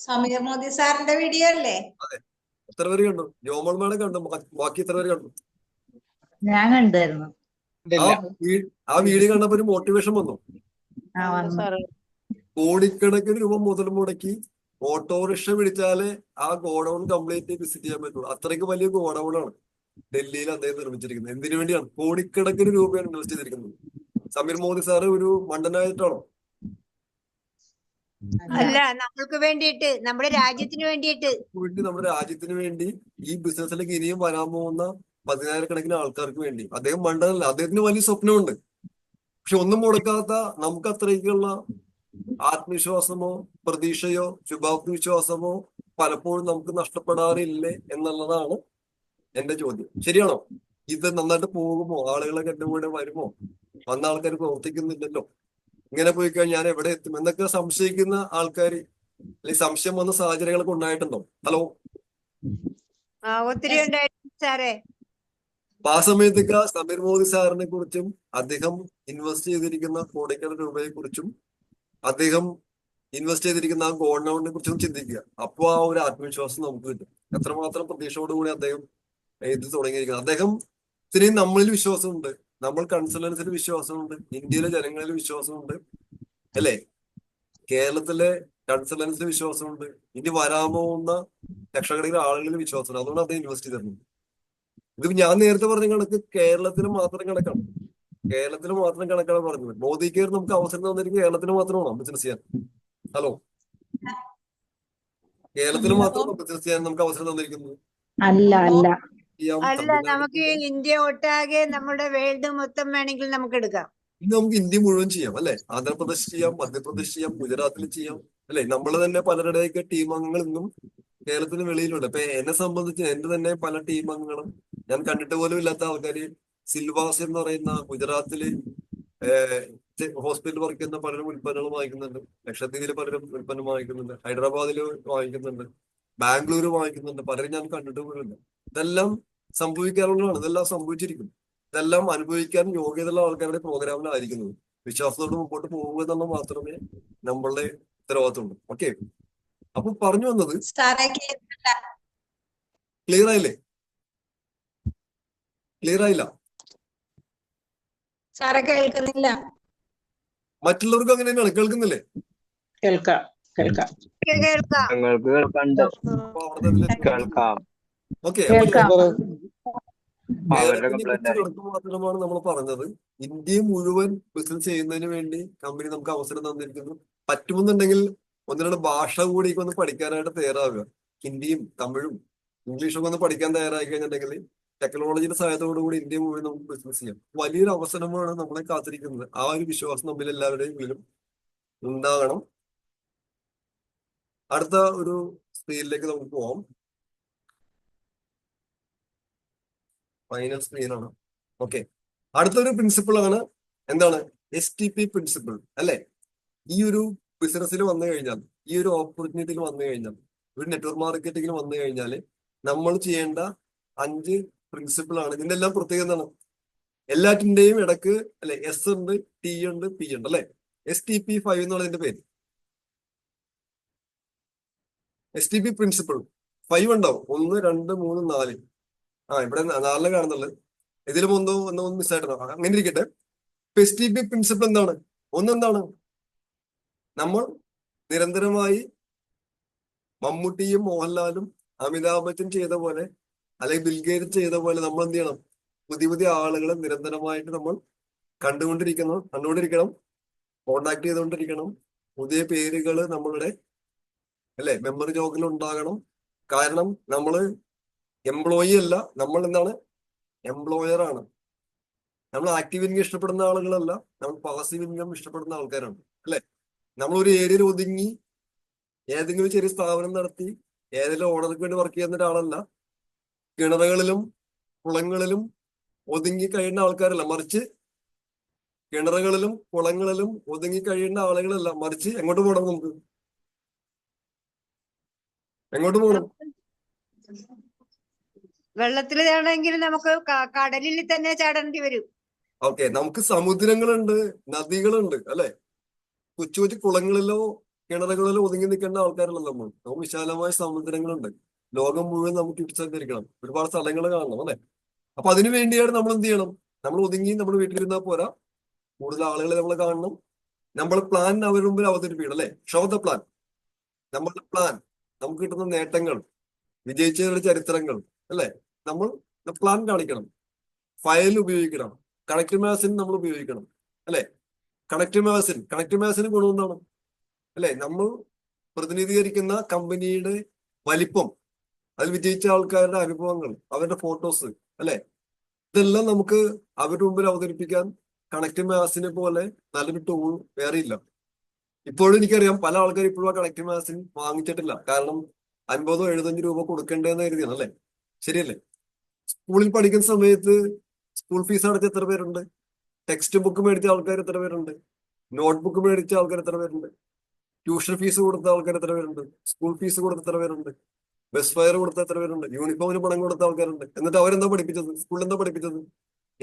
സമീർ മോദി സാറിന്റെ വീഡിയോ അല്ലേ? അതെ, എത്ര പേര് കണ്ടു? ജോമോൾ മേഡം കണ്ടു. ബാക്കി എത്ര പേര് കണ്ടു? ഞാൻ കണ്ടായിരുന്നു. ആ വീഡിയോ കണ്ടപ്പോ ഒരു മോട്ടിവേഷൻ വന്നു. വന്നു. കോടിക്കണക്കിന് രൂപ മുതൽ മുടക്കി ഓട്ടോറിക്ഷ പിടിച്ചാലേ ആ ഗോഡൌൺ കംപ്ലീറ്റ് വിസിറ്റ് ചെയ്യാൻ പറ്റുള്ളൂ. അത്രയ്ക്ക് വലിയ ഗോഡൌണാണ് ഡൽഹിയിൽ അദ്ദേഹം നിർമ്മിച്ചിരിക്കുന്നത്. എന്തിനു വേണ്ടിയാണ്? കോടിക്കണക്കിന് രൂപയാണ് ഇൻവെസ്റ്റ് ചെയ്തിരിക്കുന്നത്. സമീർ മോദി സാറ് ഒരു മണ്ടനായിട്ടാണോ? അല്ല, നമ്മൾക്ക് വേണ്ടിയിട്ട്, നമ്മുടെ രാജ്യത്തിന് വേണ്ടിയിട്ട്. നമ്മുടെ രാജ്യത്തിന് വേണ്ടി, ഈ ബിസിനസ്സിലേക്ക് ഇനിയും വരാൻ പോകുന്ന 10,000-കണക്കിന് ആൾക്കാർക്ക് വേണ്ടി. അദ്ദേഹം മണ്ടനല്ല, അദ്ദേഹത്തിന് വലിയ സ്വപ്നമുണ്ട്. പക്ഷെ ഒന്നും മുടക്കാത്ത നമുക്ക് അത്രയ്ക്കുള്ള ആത്മവിശ്വാസമോ പ്രതീക്ഷയോ ശുഭാപ്തി വിശ്വാസമോ പലപ്പോഴും നമുക്ക് നഷ്ടപ്പെടാറില്ലേ എന്നുള്ളതാണ് എന്റെ ചോദ്യം. ശരിയാണോ? ഇത് നന്നായിട്ട് പോകുമോ? ആളുകളൊക്കെ എന്റെ കൂടെ വരുമോ? വന്ന ആൾക്കാർ പ്രവർത്തിക്കുന്നില്ലല്ലോ. ഇങ്ങനെ പോയി കഴിഞ്ഞാൽ ഞാൻ എവിടെ എത്തും എന്നൊക്കെ സംശയിക്കുന്ന ആൾക്കാർ, അല്ലെങ്കിൽ സംശയം വന്ന സാഹചര്യങ്ങളൊക്കെ ഉണ്ടായിട്ടുണ്ടോ? ഹലോ, ഒത്തിരി ഉണ്ടായിരുന്നു സാറേ. അപ്പൊ ആ സമയത്തൊക്കെ സമീർ മോദി സാറിനെ കുറിച്ചും അദ്ദേഹം ഇൻവെസ്റ്റ് ചെയ്തിരിക്കുന്ന കോടിക്കണക്കിന് രൂപയെ കുറിച്ചും അദ്ദേഹം ഇൻവെസ്റ്റ് ചെയ്തിരിക്കുന്ന ആ ഗോഡൌണിനെ കുറിച്ചും ചിന്തിക്കുക. അപ്പൊ ആ ഒരു ആത്മവിശ്വാസം നമുക്ക് കിട്ടും. എത്രമാത്രം പ്രതീക്ഷയോടുകൂടി അദ്ദേഹം ഇത് തുടങ്ങിയിരിക്കുന്നത്. അദ്ദേഹം ഇത്രയും നമ്മളിൽ വിശ്വാസമുണ്ട്, നമ്മൾ കൺസൾട്ടൻസിൽ വിശ്വാസമുണ്ട്, ഇന്ത്യയിലെ ജനങ്ങളിൽ വിശ്വാസമുണ്ട്, അല്ലെ? കേരളത്തിലെ കൺസൾട്ടൻസിൽ വിശ്വാസമുണ്ട്, ഇനി വരാൻ പോകുന്ന ലക്ഷക്കണക്കിന് ആളുകളിൽ വിശ്വാസമുണ്ട്. അതുകൊണ്ട് അദ്ദേഹം ഇൻവെസ്റ്റ് ചെയ്തിട്ടുണ്ട്. ഇത് ഞാൻ നേരത്തെ പറഞ്ഞ കണക്ക് കേരളത്തിൽ മാത്രം കണക്കാണ്. കേരളത്തിൽ മാത്രം കണക്കാണ് പറഞ്ഞത്. മോദി കെയർ നമുക്ക് അവസരം തന്നിരിക്കുന്നത് കേരളത്തിൽ മാത്രമാണോ ബിസിനസ് ചെയ്യാൻ? ഹലോ, കേരളത്തിൽ മാത്രമാണോ ബിസിനസ് ചെയ്യാൻ നമുക്ക് അവസരം തന്നിരിക്കുന്നത്? അല്ല അല്ല അല്ല, നമുക്ക് ഇന്ത്യ ഒട്ടാകെ, നമ്മുടെ വേൾഡ് മൊത്തം വേണമെങ്കിൽ നമുക്ക് എടുക്കാം. ഇന്ന് നമുക്ക് ഇന്ത്യ മുഴുവൻ ചെയ്യാം, അല്ലെ? ആന്ധ്രാപ്രദേശ് ചെയ്യാം, മധ്യപ്രദേശ് ചെയ്യാം, ഗുജറാത്തിൽ ചെയ്യാം, അല്ലെ? നമ്മൾ തന്നെ പലരുടെയൊക്കെ ടീം അംഗങ്ങൾ ഇന്നും കേരളത്തിന് വെളിയിലുണ്ട്. ഇപ്പൊ എന്നെ സംബന്ധിച്ച് എന്റെ തന്നെ പല ടീം അംഗങ്ങളും ഞാൻ കണ്ടിട്ട് പോലും ഇല്ലാത്ത ആൾക്കാര് സിൽവാസ് എന്ന് പറയുന്ന ഗുജറാത്തില് ഹോസ്പിറ്റൽ വർക്ക് ചെയ്യുന്ന പലരും ഉൽപ്പന്നങ്ങൾ വാങ്ങിക്കുന്നുണ്ട്. ലക്ഷദ്വീപിൽ പലരും ഉൽപ്പന്നം വാങ്ങിക്കുന്നുണ്ട്. ഹൈദരാബാദിൽ വാങ്ങിക്കുന്നുണ്ട്. ബാംഗ്ലൂർ വാങ്ങിക്കുന്നുണ്ട്. പലരും ഞാൻ കണ്ടിട്ട് പോലും ഇല്ല. ഇതെല്ലാം സംഭവിക്കാറുള്ളതാണ്. ഇതെല്ലാം സംഭവിച്ചിരിക്കും. ഇതെല്ലാം അനുഭവിക്കാൻ യോഗ്യതയുള്ള ആൾക്കാരുടെ പ്രോഗ്രാമിലായിരിക്കുന്നത്. വിശ്വാസത്തോട് മുമ്പോട്ട് പോകുക എന്നുള്ളത് മാത്രമേ നമ്മളുടെ ഉത്തരവാദിത്തമുള്ളൂ. ഓക്കെ, അപ്പൊ പറഞ്ഞു വന്നത് ക്ലിയർ ആയില്ലേ? ക്ലിയർ ആയില്ല? സാറെ കേൾക്കുന്നില്ല. മറ്റുള്ളവർക്ക് അങ്ങനെ തന്നെയാണ്. കേൾക്കുന്നില്ലേ? കേൾക്കാം കേൾക്കാം ഞങ്ങൾക്ക് കേൾക്കണ്ട്. കേൾക്കാം. ഓക്കെ, കേൾക്കാം. അവരുടെ കംപ്ലൈന്റ് ആയി. മാത്രമാണ് നമ്മൾ പറഞ്ഞത്. ഇന്ത്യ മുഴുവൻ ബിസിനസ് ചെയ്യുന്നതിന് വേണ്ടി കമ്പനി നമുക്ക് അവസരം തന്നിരിക്കുന്നു. പറ്റുമെന്നുണ്ടെങ്കിൽ ഒന്ന് രണ്ട് ഭാഷ കൂടി ഒന്ന് പഠിക്കാനായിട്ട് തയ്യാറാവുക. ഹിന്ദിയും തമിഴും ഇംഗ്ലീഷും ഒന്ന് പഠിക്കാൻ തയ്യാറായി കഴിഞ്ഞിട്ടുണ്ടെങ്കിൽ ടെക്നോളജിയുടെ സഹായത്തോടു കൂടി ഇന്ത്യ മുഴുവൻ നമുക്ക് ബിസിനസ് ചെയ്യാം. വലിയൊരു അവസരമാണ് നമ്മളെ കാത്തിരിക്കുന്നത്. ആ ഒരു വിശ്വാസം നമ്മൾ എല്ലാവരുടെയും ഉള്ളിലും ഉണ്ടാകണം. അടുത്ത ഒരു സ്ക്രീനിലേക്ക് നമുക്ക് പോവാം. ഫൈനൽ സ്ക്രീനാണ്. ഓക്കെ, അടുത്തൊരു പ്രിൻസിപ്പിൾ ആണ് എന്താണ്? STP പ്രിൻസിപ്പിൾ, അല്ലെ? ഈ ഒരു ബിസിനസ്സിൽ വന്നു കഴിഞ്ഞാൽ, ഈ ഒരു ഓപ്പർച്യൂണിറ്റിയിൽ വന്നു കഴിഞ്ഞാൽ, ഒരു നെറ്റ്വർക്ക് മാർക്കറ്റിംഗിൽ വന്നു കഴിഞ്ഞാൽ നമ്മൾ ചെയ്യേണ്ട 5 പ്രിൻസിപ്പിൾ ആണ്. ഇതിന്റെ എല്ലാം പ്രത്യേകത എന്താണ്? എല്ലാറ്റിന്റെയും ഇടക്ക്, അല്ലെ, S ഉണ്ട്, T ഉണ്ട്, P ഉണ്ട്, അല്ലെ? STP 5 എന്നുള്ളതിന്റെ പേര്. STP പ്രിൻസിപ്പിൾ 5 ഉണ്ടാവും. 1, 2, 3, 4. ഇവിടെ 4 കാണുന്നുള്ളത്. ഇതിലും ഒന്ന് മിസ്സായിട്ടോ? അങ്ങനെ ഇരിക്കട്ടെ. STP പ്രിൻസിപ്പിൾ എന്താണ്? ഒന്നെന്താണ്? നമ്മൾ നിരന്തരമായി മമ്മൂട്ടിയും മോഹൻലാലും അമിതാഭ് ബച്ചൻ ചെയ്ത പോലെ, അല്ലെങ്കിൽ ബിൽഗേറ്റ്സ് ചെയ്ത പോലെ നമ്മൾ എന്ത് ചെയ്യണം? പുതിയ പുതിയ ആളുകളെ നിരന്തരമായിട്ട് നമ്മൾ കണ്ടുകൊണ്ടിരിക്കണം, കോണ്ടാക്ട് ചെയ്തുകൊണ്ടിരിക്കണം. പുതിയ പേരുകൾ നമ്മളുടെ മെമ്മറി ജോഗിൽ ഉണ്ടാകണം. കാരണം നമ്മള് എംപ്ലോയി അല്ല, നമ്മൾ എന്താണ്, എംപ്ലോയർ ആണ്. നമ്മൾ ആക്റ്റീവ് ഇൻകം ഇഷ്ടപ്പെടുന്ന ആളുകളല്ല, നമ്മൾ പാസീവ് ഇൻകം ഇഷ്ടപ്പെടുന്ന ആൾക്കാരാണ്. നമ്മൾ ഒരു ഏരിയയിൽ ഒതുങ്ങി ഏതെങ്കിലും ചെറിയ സ്ഥാപനം നടത്തി ഏതെങ്കിലും ഓണർക്ക് വേണ്ടി വർക്ക് ചെയ്യുന്ന ഒരാളല്ല. കിണറുകളിലും കുളങ്ങളിലും ഒതുങ്ങി കഴിയുന്ന ആൾക്കാരല്ല, മറിച്ച് കിണറുകളിലും കുളങ്ങളിലും ഒതുങ്ങി കഴിയുന്ന ആളുകളല്ല, മറിച്ച് എങ്ങോട്ട് പോകണം? നമുക്ക് എങ്ങോട്ട് പോകണം? വെള്ളത്തിലാണെങ്കിൽ നമുക്ക് കടലിൽ തന്നെ ചാടേണ്ടി വരും. ഓക്കെ, നമുക്ക് സമുദ്രങ്ങളുണ്ട്, നദികളുണ്ട്, അല്ലെ? കൊച്ചു കൊച്ചു കുളങ്ങളിലോ കിണറുകളിലോ ഒതുങ്ങി നിൽക്കേണ്ട ആൾക്കാരല്ല നമ്മൾ. നമുക്ക് വിശാലമായ സമുദ്രങ്ങളുണ്ട്. ലോകം മുഴുവൻ നമുക്ക് ചുറ്റിസഞ്ചരിക്കണം, ഒരുപാട് സ്ഥലങ്ങൾ കാണണം, അല്ലെ? അപ്പൊ അതിനു വേണ്ടിയാണ് നമ്മൾ എന്ത് ചെയ്യണം? നമ്മൾ ഒതുങ്ങി നമ്മൾ വീട്ടിലിരുന്നാൽ പോരാ, കൂടുതൽ ആളുകളെ നമ്മൾ കാണണം. നമ്മൾ പ്ലാൻ അവരുടെ മുമ്പിൽ അവതരിപ്പിക്കണം, അല്ലെ? Show the plan. നമ്മളുടെ പ്ലാൻ, നമുക്ക് കിട്ടുന്ന നേട്ടങ്ങൾ, വിജയിച്ചവരുടെ ചരിത്രങ്ങൾ, അല്ലെ? നമ്മൾ പ്ലാൻ കാണിക്കണം. ഫയൽ ഉപയോഗിക്കണം. കണക്ട് മാസിൻ നമ്മൾ ഉപയോഗിക്കണം, അല്ലെ? കണക്ട് മാസിന് ഗുണം എന്താണ്? അല്ലെ? നമ്മൾ പ്രതിനിധീകരിക്കുന്ന കമ്പനിയുടെ വലിപ്പം, അതിൽ വിജയിച്ച ആൾക്കാരുടെ അനുഭവങ്ങൾ, അവരുടെ ഫോട്ടോസ്, അല്ലെ? ഇതെല്ലാം നമുക്ക് അവരുടെ മുമ്പിൽ അവതരിപ്പിക്കാൻ കണക്ട് മാസിനെ പോലെ നല്ലൊരു ടൂൾ വേറെ ഇല്ല. ഇപ്പോഴും എനിക്കറിയാം പല ആൾക്കാരും ഇപ്പോഴും ആ കണക്ട് മാസിൻ വാങ്ങിച്ചിട്ടില്ല. കാരണം 50-75 രൂപ കൊടുക്കേണ്ടതെന്ന് കരുതിയാണ്, അല്ലെ? ശരിയല്ലേ? സ്കൂളിൽ പഠിക്കുന്ന സമയത്ത് സ്കൂൾ ഫീസ് അടച്ച എത്ര പേരുണ്ട്? ടെക്സ്റ്റ് ബുക്ക് മേടിച്ച ആൾക്കാർ എത്ര പേരുണ്ട്? നോട്ട് ബുക്ക് മേടിച്ച ആൾക്കാർ എത്ര പേരുണ്ട്? ട്യൂഷൻ ഫീസ് കൊടുത്ത ആൾക്കാർ എത്ര പേരുണ്ട്? സ്കൂൾ ഫീസ് കൊടുത്ത എത്ര പേരുണ്ട്? ബസ് ഫെയർ കൊടുത്ത എത്ര പേരുണ്ട്? യൂണിഫോമിന് പണം കൊടുത്ത ആൾക്കാരുണ്ട്. എന്നിട്ട് അവരെന്താ പഠിപ്പിച്ചത്? സ്കൂളിൽ എന്താ പഠിപ്പിച്ചത്?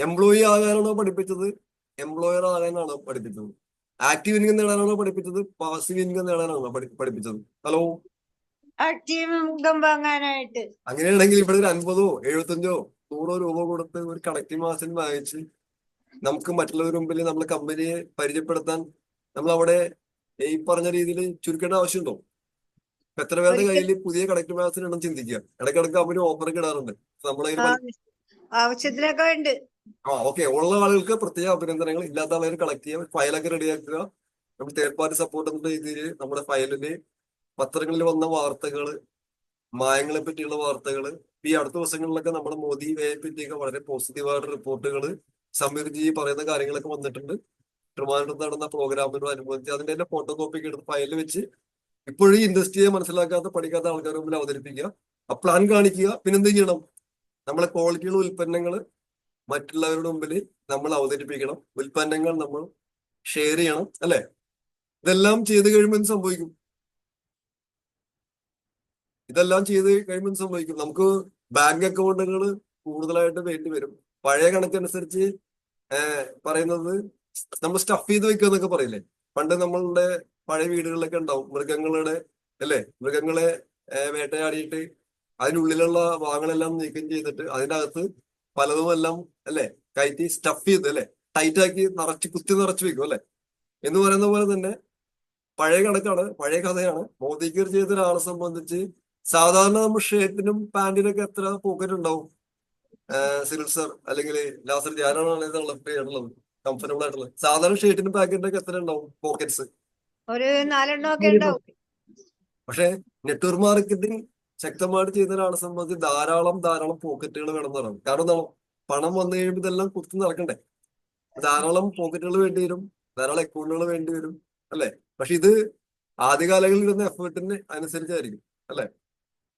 എംപ്ലോയി ആകാനാണോ പഠിപ്പിച്ചത്? എംപ്ലോയർ ആകാനാണോ പഠിപ്പിച്ചത്? ആക്റ്റീവ് ഇൻകം നേടാനാണോ പഠിപ്പിച്ചത്? പാസീവ് ഇൻകം നേടാനാണോ പഠിപ്പിച്ചത്? ഹലോ, ആക്റ്റീവ് ഇൻകം വാങ്ങാനായിട്ട്. അങ്ങനെയാണെങ്കിൽ ഇവിടെ ഒരു 50, 75, 100 രൂപ കൊടുത്ത് ഒരു കണക്ട് മാസിൻ വാങ്ങിച്ച് നമുക്ക് മറ്റുള്ളവരുടെ മുമ്പിൽ നമ്മളെ കമ്പനിയെ പരിചയപ്പെടുത്താൻ നമ്മൾ അവിടെ ഈ പറഞ്ഞ രീതിയിൽ ചുരുക്കേണ്ട ആവശ്യമുണ്ടോ? എത്ര പേരുടെ കയ്യിൽ പുതിയ കണക്ട് മാസിൻ ഉണ്ടെന്ന് ചിന്തിക്കുക. ഇടയ്ക്കിടയ്ക്ക് കമ്പനി ഓഫറൊക്കെ ഇടാറുണ്ട്. നമ്മളെ ആവശ്യത്തിനൊക്കെ ഉണ്ട്. ഓക്കെ, ഉള്ള ആളുകൾക്ക് പ്രത്യേക അഭിനന്ദനങ്ങൾ. ഇല്ലാത്ത ആളുകൾ കളക്ട് ചെയ്യുക, ഫയലൊക്കെ റെഡിയാക്കുക. നമ്മൾ തേർഡ് പാർട്ടി സപ്പോർട്ട് എന്ന രീതിയിൽ നമ്മുടെ ഫയലില് പത്രങ്ങളിൽ വന്ന വാർത്തകള്, മായങ്ങളെ പറ്റിയുള്ള വാർത്തകള്, ഈ അടുത്ത ദിവസങ്ങളിലൊക്കെ നമ്മുടെ മോദി വേയെ പറ്റിയൊക്കെ വളരെ പോസിറ്റീവായിട്ട് റിപ്പോർട്ടുകൾ സമീർജി പറയുന്ന കാര്യങ്ങളൊക്കെ വന്നിട്ടുണ്ട്. ട്രിവാൻഡ്രത്ത് നടന്ന പ്രോഗ്രാമിനോട് അനുബന്ധിച്ച് അതിന്റെ തന്നെ ഫോട്ടോ കോപ്പി ഒക്കെ എടുത്ത് ഫയലിൽ വെച്ച് ഇപ്പോഴും ഇൻഡസ്ട്രിയെ മനസ്സിലാക്കാത്ത പഠിക്കാത്ത ആൾക്കാരുടെ മുമ്പിൽ അവതരിപ്പിക്കുക, ആ പ്ലാൻ കാണിക്കുക. പിന്നെന്ത് ചെയ്യണം? നമ്മളെ ക്വാളിറ്റിയുള്ള ഉൽപ്പന്നങ്ങൾ മറ്റുള്ളവരുടെ മുമ്പിൽ നമ്മൾ അവതരിപ്പിക്കണം. ഉൽപ്പന്നങ്ങൾ നമ്മൾ ഷെയർ ചെയ്യണം, അല്ലെ? ഇതെല്ലാം ചെയ്ത് കഴിയുമ്പോൾ എന്ത് സംഭവിക്കും? നമുക്ക് ബാങ്ക് അക്കൗണ്ടുകൾ കൂടുതലായിട്ട് വേണ്ടി വരും. പഴയ കണക്കനുസരിച്ച് പറയുന്നത് നമ്മൾ സ്റ്റഫ് ചെയ്ത് വെക്കുക എന്നൊക്കെ പറയില്ലേ? പണ്ട് നമ്മളുടെ പഴയ വീടുകളിലൊക്കെ ഉണ്ടാവും മൃഗങ്ങളുടെ, അല്ലെ? മൃഗങ്ങളെ വേട്ടയാടിയിട്ട് അതിനുള്ളിലുള്ള ഭാഗങ്ങളെല്ലാം നീക്കം ചെയ്തിട്ട് അതിൻ്റെ അകത്ത് പലതുമെല്ലാം, അല്ലെ, കയറ്റി സ്റ്റഫ് ചെയ്ത്, അല്ലെ, ടൈറ്റാക്കി കുത്തി നിറച്ച് വെക്കും, അല്ലെ? എന്ന് പറയുന്ന പോലെ തന്നെ പഴയ കഥയാണ്. മോദിഗർ ചെയ്ത ഒരാളെ സംബന്ധിച്ച് സാധാരണ നമ്മൾ ഷർട്ടിനും പാന്റിനൊക്കെ എത്ര പോക്കറ്റ് ഉണ്ടാവും? സിനിൽ സർ അല്ലെങ്കിൽ ലാസർ ഞാനാണ് കംഫർട്ടബിൾ ആയിട്ടുള്ളത്. സാധാരണ ഷർട്ടിനും പാക്കറ്റിനൊക്കെ എത്ര ഉണ്ടാവും പോക്കറ്റ്സ്? ഒരു 4 എണ്ണമൊക്കെ ഉണ്ടാവും. പക്ഷെ നെറ്റ്വർക്ക് മാർക്കറ്റിംഗ് ശക്തമായിട്ട് ചെയ്ത ഒരാളെ സംബന്ധിച്ച് ധാരാളം പോക്കറ്റുകൾ വേണമെന്ന് പറയും. കാരണം എന്താണോ, പണം വന്നു കഴിയുമ്പോൾ ഇതെല്ലാം കുത്തി നടക്കണ്ടേ? ധാരാളം പോക്കറ്റുകൾ വേണ്ടി വരും, ധാരാളം അക്കൗണ്ടുകൾ വേണ്ടി വരും, അല്ലെ? പക്ഷെ ഇത് ആദ്യകാലങ്ങളിൽ ഇടുന്ന എഫേർട്ടിന് അനുസരിച്ചായിരിക്കും, അല്ലെ?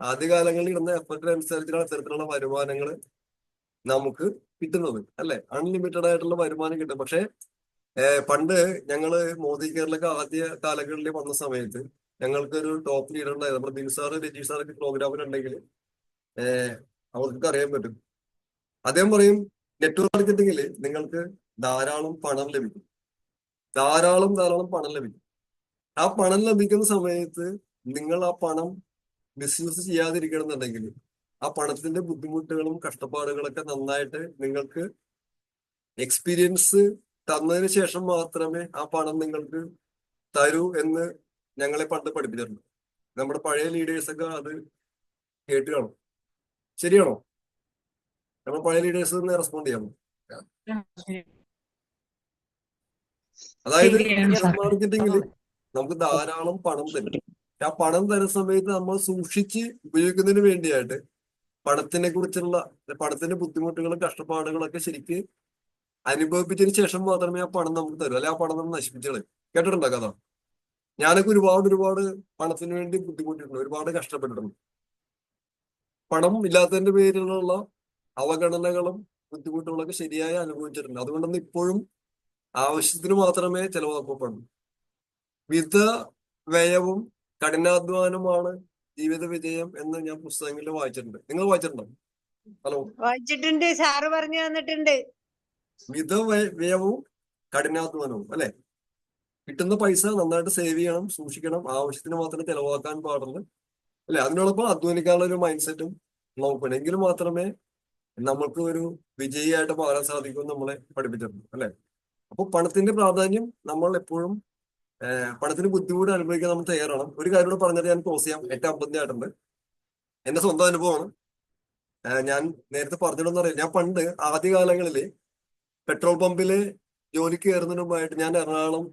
ആദ്യകാലങ്ങളിൽ ഇടുന്ന എഫേർട്ടിന് അനുസരിച്ചാണ് ഇത്തരത്തിലുള്ള വരുമാനങ്ങൾ നമുക്ക് കിട്ടുന്നത്, അല്ലെ? അൺലിമിറ്റഡ് ആയിട്ടുള്ള വരുമാനം കിട്ടും. പക്ഷെ പണ്ട് ഞങ്ങള് മോദി കേരളൊക്കെ ആദ്യ കാലങ്ങളിൽ വന്ന സമയത്ത് ഞങ്ങൾക്കൊരു ടോപ്പ് ലീഡർ ഉണ്ടായിരുന്നു. നമ്മുടെ ബിൽ സാറ്, രജീഷ് സാറൊക്കെ പ്രോഗ്രാമിലുണ്ടെങ്കിൽ അവർക്കൊക്കെ അറിയാൻ പറ്റും. അദ്ദേഹം പറയും, നെറ്റ്വർക്ക് മാർക്കറ്റിംഗിൽ നിങ്ങൾക്ക് ധാരാളം പണം ലഭിക്കും. ആ പണം ലഭിക്കുന്ന സമയത്ത് നിങ്ങൾ ആ പണം മിസ്യൂസ് ചെയ്യാതിരിക്കണമെന്നുണ്ടെങ്കിൽ ആ പണത്തിന്റെ ബുദ്ധിമുട്ടുകളും കഷ്ടപ്പാടുകളൊക്കെ നന്നായിട്ട് നിങ്ങൾക്ക് എക്സ്പീരിയൻസ് തന്നതിന് ശേഷം മാത്രമേ ആ പണം നിങ്ങൾക്ക് തരൂ എന്ന് ഞങ്ങളെ പണ്ട് പഠിപ്പിച്ചിട്ടുണ്ട്. നമ്മുടെ പഴയ ലീഡേഴ്സൊക്കെ അത് കേട്ട് കാണും. ശരിയാണോ? നമ്മുടെ പഴയ ലീഡേഴ്സ് റെസ്പോണ്ട് ചെയ്യാമോ? അതായത് ശരിയാണ് നെറ്റ്വർക്ക് സാർ. മാർക്കറ്റിംഗിൽ നമുക്ക് ധാരാളം പണം തരും. ആ പണം തരുന്ന സമയത്ത് നമ്മൾ സൂക്ഷിച്ച് ഉപയോഗിക്കുന്നതിന് വേണ്ടിയായിട്ട് പണത്തിനെ കുറിച്ചുള്ള പണത്തിന്റെ ബുദ്ധിമുട്ടുകളും കഷ്ടപ്പാടുകളൊക്കെ ശരിക്ക് അനുഭവിപ്പിച്ചതിന് ശേഷം മാത്രമേ ആ പണം നമുക്ക് തരൂ, അല്ലെ ആ പണം നമ്മൾ നശിപ്പിച്ചു കളയും. കേട്ടിട്ടുണ്ടോ കഥ? ഞാനൊക്കെ ഒരുപാട് പണത്തിന് വേണ്ടി ബുദ്ധിമുട്ടിയിട്ടുണ്ട്, ഒരുപാട് കഷ്ടപ്പെട്ടിട്ടുണ്ട്. പണം ഇല്ലാത്തതിന്റെ പേരിലുള്ള അവഗണനകളും ബുദ്ധിമുട്ടുകളൊക്കെ ശരിയായി അനുഭവിച്ചിട്ടുണ്ട്. അതുകൊണ്ടൊന്നും ഇപ്പോഴും ആവശ്യത്തിന് മാത്രമേ ചെലവാക്കപ്പെടുന്നു. മിത വ്യയവും കഠിനാധ്വാനമാണ് ജീവിത വിജയം എന്ന് ഞാൻ പുസ്തകങ്ങളിൽ വായിച്ചിട്ടുണ്ട്. നിങ്ങൾ വായിച്ചിട്ടുണ്ടോ? ഹലോ, വായിച്ചിട്ടുണ്ട്, സാറ് പറഞ്ഞു തന്നിട്ടുണ്ട്. മിത വ്യയവും കഠിനാധ്വാനവും അല്ലെ? കിട്ടുന്ന പൈസ നന്നായിട്ട് സേവ് ചെയ്യണം, സൂക്ഷിക്കണം, ആവശ്യത്തിന് മാത്രമേ ചെലവാക്കാൻ പാടുള്ളൂ അല്ലെ? അതിനോടൊപ്പം അധ്വാനിക്കാനുള്ള ഒരു മൈൻഡ് സെറ്റും നോക്കണം. എങ്കിൽ മാത്രമേ നമുക്ക് ഒരു വിജയിയായിട്ട് മാറാൻ സാധിക്കുമെന്ന് നമ്മളെ പഠിപ്പിച്ചിട്ടുണ്ട് അല്ലെ? അപ്പൊ പണത്തിന്റെ പ്രാധാന്യം നമ്മൾ എപ്പോഴും പണത്തിന് ബുദ്ധിമുട്ട് അനുഭവിക്കാൻ നമ്മൾ തയ്യാറാണ്. ഒരു കാര്യം കൂടെ പറഞ്ഞിട്ട് ഞാൻ ക്ലോസ് ചെയ്യാം. 8:50 ആയിട്ടുണ്ട്. എന്റെ സ്വന്തം അനുഭവമാണ്. ഞാൻ നേരത്തെ പറഞ്ഞിടന്ന് അറിയാം. ഞാൻ പണ്ട് ആദ്യകാലങ്ങളിൽ പെട്രോൾ പമ്പില് ജോലിക്ക് കയറുന്നതിന് മുമ്പായിട്ട് ഞാൻ എറണാകുളം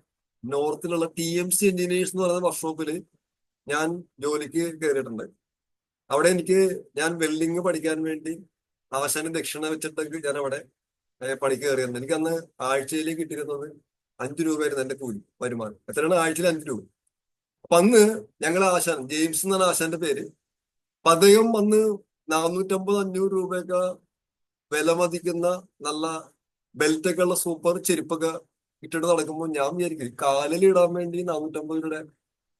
നോർത്തിലുള്ള TMC എഞ്ചിനീയേഴ്സ് എന്ന് പറയുന്ന വർക്ക്ഷോപ്പില് ഞാൻ ജോലിക്ക് കയറിയിട്ടുണ്ട്. അവിടെ ഞാൻ വെൽഡിങ് പഠിക്കാൻ വേണ്ടി ആശാന് ദക്ഷിണ വെച്ചിട്ടൊക്കെ ഞാൻ അവിടെ പണിക്ക് കയറിയിരുന്നു. എനിക്ക് അന്ന് ആഴ്ചയിൽ കിട്ടിയിരുന്നത് 5 രൂപയായിരുന്നു എന്റെ കൂലി വരുമാനം. എത്രയാണ്? ആഴ്ചയിൽ 5 രൂപ. അപ്പൊ അന്ന് ഞങ്ങൾ ആശാൻ ജെയിംസ് എന്നാണ് ആശാന്റെ പേര്. അദ്ദേഹം അന്ന് 450-500 രൂപയൊക്കെ വില മതിക്കുന്ന നല്ല ബെൽറ്റൊക്കെ ഉള്ള സൂപ്പർ ചെരുപ്പൊക്കെ ഇട്ടിട്ട് നടക്കുമ്പോൾ ഞാൻ വിചാരിക്കും കാലിൽ ഇടാൻ വേണ്ടി 450 രൂപയുടെ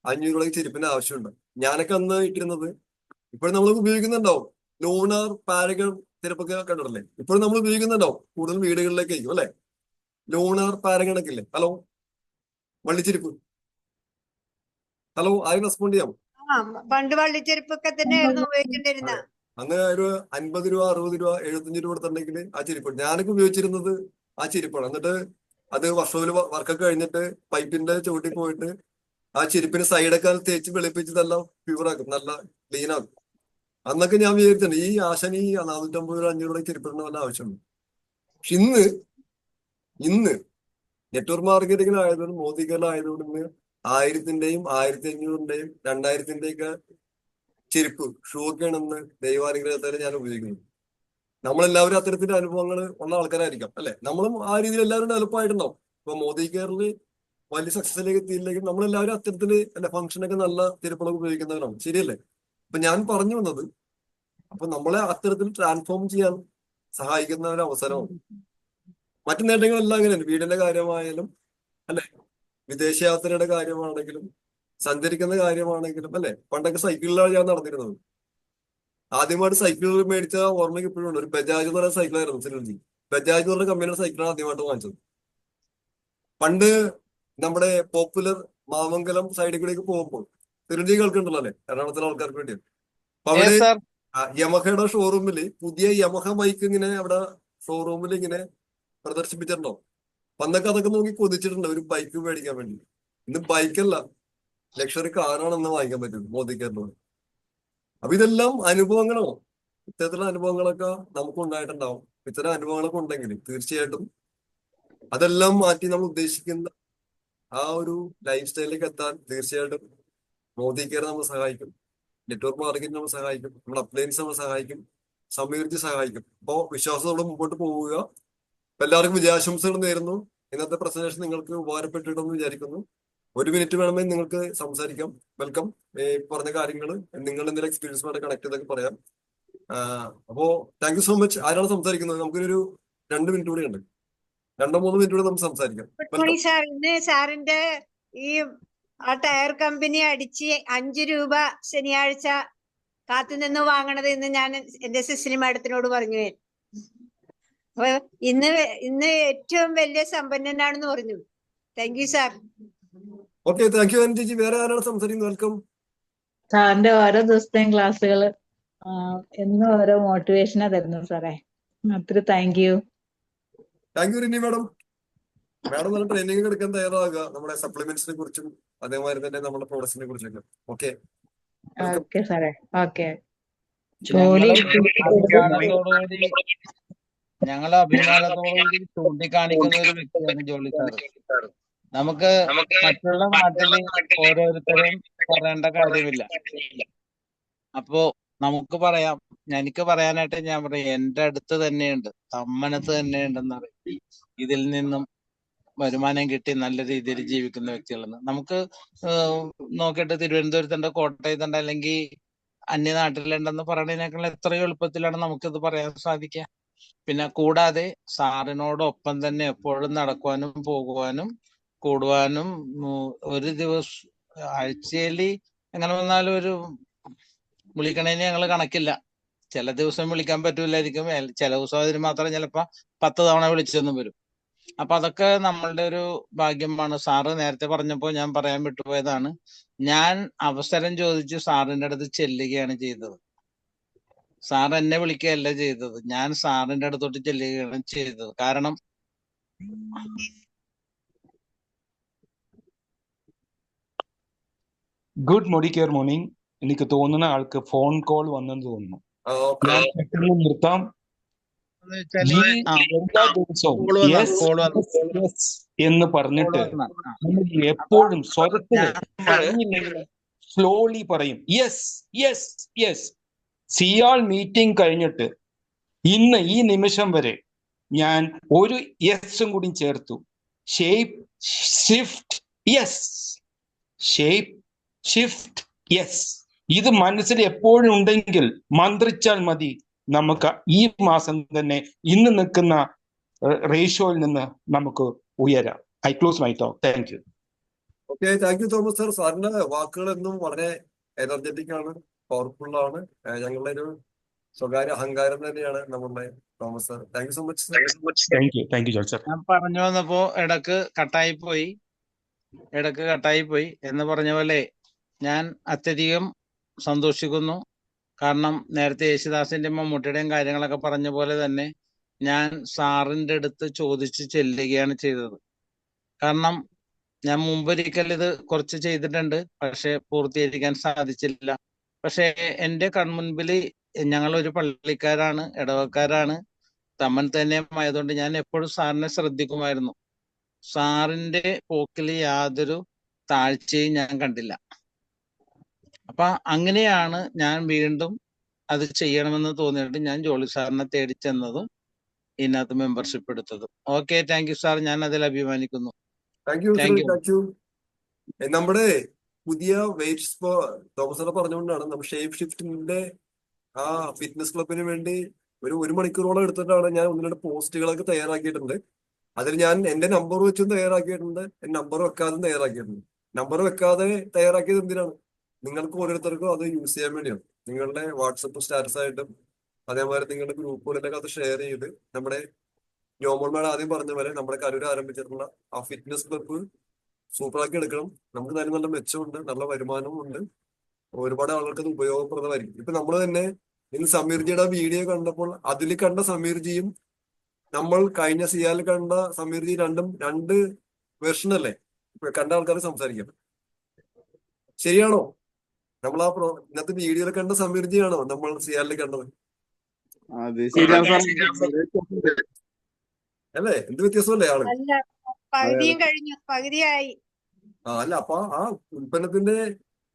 500 രൂപയ്ക്ക് ചെരുപ്പിന്റെ ആവശ്യമുണ്ട്. ഞാനൊക്കെ അന്ന് ഇട്ടിരുന്നത് ഇപ്പോഴും നമ്മൾ ഉപയോഗിക്കുന്നുണ്ടാവും. ലൂണാർ പാരഗൺ ചെരുപ്പൊക്കെ കണ്ടിട്ടില്ലേ? ഇപ്പോഴും നമ്മൾ ഉപയോഗിക്കുന്നുണ്ടാവും. കൂടുതൽ വീടുകളിലേക്ക് ആയിരിക്കും അല്ലെ? ലൂണാർ പാരഗണൊക്കെ ഇല്ലേ? ഹലോ, വള്ളിച്ചെരുപ്പ്. ഹലോ, ആരും റെസ്പോണ്ട് ചെയ്യാം? പണ്ട് വള്ളിച്ചെരുപ്പൊക്കെ തന്നെയായിരുന്നു ഉപയോഗിച്ചിട്ടിരുന്ന. അന്ന് ഒരു 50 രൂപ, 60 രൂപ, 75 രൂപ കൊടുത്തിട്ടുണ്ടെങ്കിൽ ആ ചെരുപ്പ്. ഞാനൊക്കെ ഉപയോഗിച്ചിരുന്നത് ആ ചെരുപ്പാണ്. എന്നിട്ട് അത് വർഷത്തിൽ വർക്കൊക്കെ കഴിഞ്ഞിട്ട് പൈപ്പിന്റെ ചുവട്ടിൽ പോയിട്ട് ആ ചെരുപ്പിന് സൈഡൊക്കെ തേച്ച് വെളുപ്പിച്ച് നല്ല പ്യൂറാക്കും, നല്ല ക്ലീൻ ആക്കും. അന്നൊക്കെ ഞാൻ വിചാരിച്ചിട്ടുണ്ട് ഈ ആശാൻ ഈ 450 രൂപ 500 രൂപ ചെരുപ്പിടേണ്ട വല്ല ആവശ്യമുണ്ട്. പക്ഷെ ഇന്ന് നെറ്റ്വർക്ക് മാർക്കറ്റിംഗിലായതുകൊണ്ട് മോദികളിലായതുകൊണ്ട് ഇന്ന് 1000-ന്റെയും 1500-ന്റെയും 2000-ന്റെയൊക്കെ ചെരുപ്പ് ഷൂ ഒക്കെയാണ് ഇന്ന് ദൈവാനുഗ്രഹത്തിൽ ഞാൻ ഉപയോഗിക്കുന്നത്. നമ്മളെല്ലാവരും അത്തരത്തിന്റെ അനുഭവങ്ങൾ ഉള്ള ആൾക്കാരായിരിക്കാം അല്ലെ? നമ്മളും ആ രീതിയിൽ എല്ലാവരും ഡെവലപ്പ് ആയിട്ടുണ്ടാവും. ഇപ്പൊ മോദി കെയറിൽ വലിയ സക്സസിലേക്ക് എത്തിയില്ലെങ്കിൽ നമ്മളെല്ലാവരും അത്തരത്തില് അല്ലെ ഫംഗ്ഷനൊക്കെ നല്ല ചെരുപ്പുകളൊക്കെ ഉപയോഗിക്കുന്നവരാണ്. ശരിയല്ലേ? അപ്പൊ ഞാൻ പറഞ്ഞു വന്നത്, അപ്പൊ നമ്മളെ അത്തരത്തിൽ ട്രാൻസ്ഫോം ചെയ്യാൻ സഹായിക്കുന്ന ഒരു അവസരമാണ്. മറ്റു നേട്ടങ്ങളെല്ലാം അങ്ങനെയാണ്. വീടിന്റെ കാര്യമായാലും അല്ലെ, വിദേശയാത്രയുടെ കാര്യമാണെങ്കിലും സഞ്ചരിക്കുന്ന കാര്യമാണെങ്കിലും അല്ലെ. പണ്ടൊക്കെ സൈക്കിളിലാണ് ഞാൻ നടന്നിരുന്നത്. ആദ്യമായിട്ട് സൈക്കിൾ മേടിച്ച ഓർമ്മയ്ക്ക് ഇപ്പോഴും ഉണ്ട്. ഒരു ബജാജ് എന്ന് പറയുന്ന സൈക്കിളായിരുന്നു സിനിമജി. ബജാജ് എന്ന് പറഞ്ഞ കമ്പനിയുടെ സൈക്കിളാണ് ആദ്യമായിട്ട് വാങ്ങിച്ചത്. പണ്ട് നമ്മുടെ പോപ്പുലർ മാമംഗലം സൈഡിൽ കൂടെയൊക്കെ പോകുമ്പോൾ സിനിമജി കേൾക്കുന്നുണ്ടല്ലോ അല്ലെ? എറണാകുളത്തിലെ ആൾക്കാർക്ക് വേണ്ടിയാണ്. അപ്പൊ അവിടെ യമഹയുടെ ഷോറൂമിൽ പുതിയ യമഹ ബൈക്ക് ഇങ്ങനെ അവിടെ ഷോറൂമിൽ ഇങ്ങനെ പ്രദർശിപ്പിച്ചിട്ടുണ്ടോ? അന്നൊക്കെ അതൊക്കെ നോക്കി കൊതിച്ചിട്ടുണ്ട് ഒരു ബൈക്ക് മേടിക്കാൻ വേണ്ടി. ഇന്ന് ബൈക്കല്ല, ലക്ഷറി കാറാണെന്ന് വാങ്ങിക്കാൻ പറ്റും മോദിക്കാരനോട്. അപ്പൊ ഇതെല്ലാം അനുഭവങ്ങളോ. ഇത്തരത്തിലുള്ള അനുഭവങ്ങളൊക്കെ നമുക്ക് ഉണ്ടായിട്ടുണ്ടാവും. ഇത്തരം അനുഭവങ്ങളൊക്കെ ഉണ്ടെങ്കിൽ തീർച്ചയായിട്ടും അതെല്ലാം മാറ്റി നമ്മൾ ഉദ്ദേശിക്കുന്ന ആ ഒരു ലൈഫ് സ്റ്റൈലിലേക്ക് എത്താൻ തീർച്ചയായിട്ടും മോദി കെയർ നമ്മൾ സഹായിക്കും. നെറ്റ്വർക്ക് മാർക്കറ്റിംഗ് നമ്മൾ സഹായിക്കും. നമ്മുടെ അപ്ലയൻസ് നമ്മൾ സഹായിക്കും. സമൃദ്ധി സഹായിക്കും. അപ്പോ വിശ്വാസത്തോടെ മുമ്പോട്ട് പോവുക. എല്ലാവർക്കും വിജയാശംസകൾ നേരുന്നു. ഇന്നത്തെ പ്രസന്റേഷൻ നിങ്ങൾക്ക് ഉപകാരപ്പെട്ടിട്ടുണ്ടെന്ന് വിചാരിക്കുന്നു. 1 മിനിറ്റ് വേണമെങ്കിൽ നിങ്ങൾക്ക് സംസാരിക്കാം. വെൽക്കം. പറഞ്ഞ കാര്യങ്ങൾ നിങ്ങൾ എന്തെങ്കിലും എക്സ്പീരിയൻസുമായിട്ട് കണക്ട് ചെയ്തൊക്കെ പറയാം. അപ്പോ താങ്ക് യു സോ മച്ച്. ആരാണ് സംസാരിക്കുന്നത്? നമുക്കൊരു 2 മിനിറ്റ് കൂടി ഉണ്ട്. 2-3 മിനിറ്റ് കൂടെ നമുക്ക് സംസാരിക്കാം. സാർ, ഇന്ന് സാറിന്റെ ഈ ആ ടയർ കമ്പനി അടിച്ച് 5 രൂപ ശനിയാഴ്ച കാത്തുനിന്ന് വാങ്ങണത് ഇന്ന് ഞാൻ എന്റെ സിസിലി മാഡത്തിനോട് പറഞ്ഞു. അപ്പൊ ഇന്ന് ഏറ്റവും വലിയ സമ്പന്നനാണെന്ന് പറഞ്ഞു. Thank you sir. Okay, thank U ചേച്ചി. വേറെ ആരാണ് സംസാരിക്കുന്നത്? വെൽക്കം. സാറിന്റെ ഓരോ ദിവസത്തെയും ക്ലാസ്സുകള് എന്നും ഓരോ മോട്ടിവേഷനാ തരുന്നത് സാറേ. ഒത്തിരി thank you. Thank U Rini madam. Madam നല്ല ട്രെയിനിങ് എടുക്കാൻ തയ്യാറാകുക നമ്മുടെ സപ്ലിമെന്റ്സിനെ കുറിച്ചും അതേമാതിരി തന്നെ നമ്മുടെ പ്രോഡക്ട്സിനെ കുറിച്ചൊക്കെ. ഓക്കെ ഓക്കെ സാറേ. ഓക്കെ. ജോലി ഞങ്ങൾ അഭിമാനത്തോടുകൂടി ചൂണ്ടിക്കാണിക്കുന്ന ഒരു വ്യക്തിയാണ് ജോളി സാർ. നമുക്ക് മറ്റുള്ള നാട്ടില് ഓരോരുത്തരും പറയേണ്ട കാര്യമില്ല. അപ്പോ നമുക്ക് പറയാം, എനിക്ക് പറയാനായിട്ട് ഞാൻ പറയും, എന്റെ അടുത്ത് തന്നെയുണ്ട്, തമ്മനത്ത് തന്നെയുണ്ടെന്ന് പറയും. ഇതിൽ നിന്നും വരുമാനം കിട്ടി നല്ല രീതിയിൽ ജീവിക്കുന്ന വ്യക്തികളെന്ന് നമുക്ക് നോക്കിയിട്ട് തിരുവനന്തപുരത്തുണ്ട്, കോട്ടയത്തുണ്ട്, അല്ലെങ്കിൽ അന്യനാട്ടിലുണ്ടെന്ന് പറയുന്നതിനേക്കാൾ എത്രയോ എളുപ്പത്തിലാണ് നമുക്കിത് പറയാൻ സാധിക്കുക. പിന്നെ കൂടാതെ സാറിനോടൊപ്പം തന്നെ എപ്പോഴും നടക്കുവാനും പോകുവാനും കൂടുവാനും ഒരു ദിവസം ആഴ്ചയിൽ എങ്ങനെ വന്നാലും ഒരു വിളിക്കണേന് ഞങ്ങൾ കണക്കില്ല. ചില ദിവസം വിളിക്കാൻ പറ്റൂലായിരിക്കും, ചില ദിവസം അതിന് മാത്രം ചിലപ്പോ 10 തവണ വിളിച്ചെന്നും വരും. അപ്പൊ അതൊക്കെ നമ്മളുടെ ഒരു ഭാഗ്യമാണ്. സാറ് നേരത്തെ പറഞ്ഞപ്പോ ഞാൻ പറയാൻ വിട്ടുപോയതാണ്, ഞാൻ അവസരം ചോദിച്ച് സാറിന്റെ അടുത്ത് ചെല്ലുകയാണ് ചെയ്തത്. സാർ എന്നെ വിളിക്കുകയല്ല ചെയ്തത്, ഞാൻ സാറിന്റെ അടുത്തോട്ട് ചെല്ലുകയാണ് ചെയ്തത്. കാരണം ഗുഡ് മോഡിക്കെയർ മോർണിംഗ്. എനിക്ക് തോന്നുന്ന ആൾക്ക് ഫോൺ കോൾ വന്നെന്ന് തോന്നുന്നു. ഓക്കെ ഞാൻ പെട്ടെന്ന് നിർത്താം. ഈ എല്ലാ ദിവസവും യെസ് യെസ് എന്ന് പറഞ്ഞിട്ട് നമ്മൾ എപ്പോഴും സ്വരത്തില് പറഞ്ഞില്ലെങ്കിൽ സ്ലോലി പറയും യെസ് യെസ് യെസ്. സിയാൾ മീറ്റിംഗ് കഴിഞ്ഞിട്ട് ഇന്ന് ഈ നിമിഷം വരെ ഞാൻ ഒരു യെസും കൂടി ചേർത്തു. Shape shift yes, shape shift yes. ഇത് മനസ്സിൽ എപ്പോഴും ഉണ്ടെങ്കിൽ മന്ത്രിച്ചാൽ മതി, നമുക്ക് ഈ മാസം തന്നെ ഇന്ന് നിൽക്കുന്ന റേഷ്യോയിൽ നിന്ന് നമുക്ക് ഉയരാം. I close my talk. Thank you. Okay, thank you Thomas sir. സാറിന്റെ വാക്കുകൾ എന്നും വളരെ എനർജറ്റിക് ആണ്, പവർഫുൾ ആണ്. ഞങ്ങളുടെ ഒരു സ്വകാര്യ അഹങ്കാരം തന്നെയാണ് നമ്മളുടെ Thomas sir. Thank you so much. Thank you George sir. ഞാൻ പറഞ്ഞു വന്നപ്പോ ഇടക്ക് കട്ടായി പോയി എന്ന് പറഞ്ഞ പോലെ ഞാൻ അത്യധികം സന്തോഷിക്കുന്നു. കാരണം നേരത്തെ യേശുദാസിന്റെയും മമ്മൂട്ടിയുടെയും കാര്യങ്ങളൊക്കെ പറഞ്ഞ പോലെ തന്നെ ഞാൻ സാറിന്റെ അടുത്ത് ചോദിച്ച് ചെല്ലുകയാണ് ചെയ്തത്. കാരണം ഞാൻ മുമ്പൊരിക്കൽ ഇത് കുറച്ച് ചെയ്തിട്ടുണ്ട്, പക്ഷെ പൂർത്തീകരിക്കാൻ സാധിച്ചില്ല. പക്ഷെ എന്റെ കൺമുൻപിൽ ഞങ്ങളൊരു പള്ളിക്കാരാണ്, ഇടവക്കാരാണ്, തമ്മൻ തന്നെയും ആയതുകൊണ്ട് ഞാൻ എപ്പോഴും സാറിനെ ശ്രദ്ധിക്കുമായിരുന്നു. സാറിന്റെ പോക്കിൽ യാതൊരു താഴ്ചയും ഞാൻ കണ്ടില്ല. അപ്പൊ അങ്ങനെയാണ് ഞാൻ വീണ്ടും അത് ചെയ്യണമെന്ന് തോന്നിയിട്ട് ഞാൻ ജോളി സാറിനെ തേടി ചെന്നതും ഇതിനകത്ത് മെമ്പർഷിപ്പ് എടുത്തതും. ഓക്കെ, താങ്ക് യു സാർ, ഞാൻ അതിൽ അഭിമാനിക്കുന്നു. Thank you thank you. Thank you. നമ്മുടെ പുതിയ വെയിറ്റ്സ് തോമസ് സാർ പറഞ്ഞുകൊണ്ടാണ് നമ്മൾ ഷേപ്പ് ഷിഫ്റ്റിന്റെ ആ ഫിറ്റ്നസ് ക്ലബിന് വേണ്ടി ഒരു മണിക്കൂറോളം എടുത്തിട്ടാണ് ഞാൻ 1-2 പോസ്റ്റുകളൊക്കെ തയ്യാറാക്കിയിട്ടുണ്ട്. അതിൽ ഞാൻ എന്റെ നമ്പർ വെച്ചും തയ്യാറാക്കിയിട്ടുണ്ട്, എന്റെ നമ്പർ വെക്കാതെ തയ്യാറാക്കിയിട്ടുണ്ട്. നമ്പർ വെക്കാതെ തയ്യാറാക്കിയത് എന്തിനാണ്? നിങ്ങൾക്ക് ഓരോരുത്തർക്കും അത് യൂസ് ചെയ്യാൻ വേണ്ടിയാണ്. നിങ്ങളുടെ വാട്സപ്പ് സ്റ്റാറ്റസ് ആയിട്ടും അതേമാതിരി നിങ്ങളുടെ ഗ്രൂപ്പുകളിലൊക്കെ അത് ഷെയർ ചെയ്ത് നമ്മുടെ ജോമോൾ ആദ്യം പറഞ്ഞ പോലെ നമ്മുടെ കരൂർ ആരംഭിച്ചിട്ടുള്ള ആ ഫിറ്റ്നസ് ക്ലബ്ബ് സൂപ്പറാക്കി എടുക്കണം. നമുക്ക് നല്ല നല്ല മെച്ചമുണ്ട്, നല്ല വരുമാനവും ഉണ്ട്, ഒരുപാട് ആളുകൾക്ക് അത് ഉപയോഗപ്രദമായിരിക്കും. ഇപ്പൊ നമ്മൾ തന്നെ നിങ്ങൾ സമീർജിയുടെ വീഡിയോ കണ്ടപ്പോൾ അതിൽ കണ്ട സമീർജിയും നമ്മൾ കഴിഞ്ഞ സിയാൽ കണ്ട സമീർജി രണ്ട് വെർഷൻ അല്ലേ കണ്ട ആൾക്കാർ സംസാരിക്കാം. ശരിയാണോ? നമ്മൾ ഇന്നത്തെ വീഡിയോയിൽ കണ്ട സമീർജിയാണോ നമ്മൾ സിയാലിൽ കണ്ടത്? അത് ശരിയാണ് സാർ. അല്ലേ? എന്ത് വ്യത്യാസമല്ലേ ആള്? അല്ല, പകുതിയും കഴിഞ്ഞു, പകുതിയായി. അല്ല, അപ്പൊ ആ ഉൽപ്പന്നത്തിന്റെ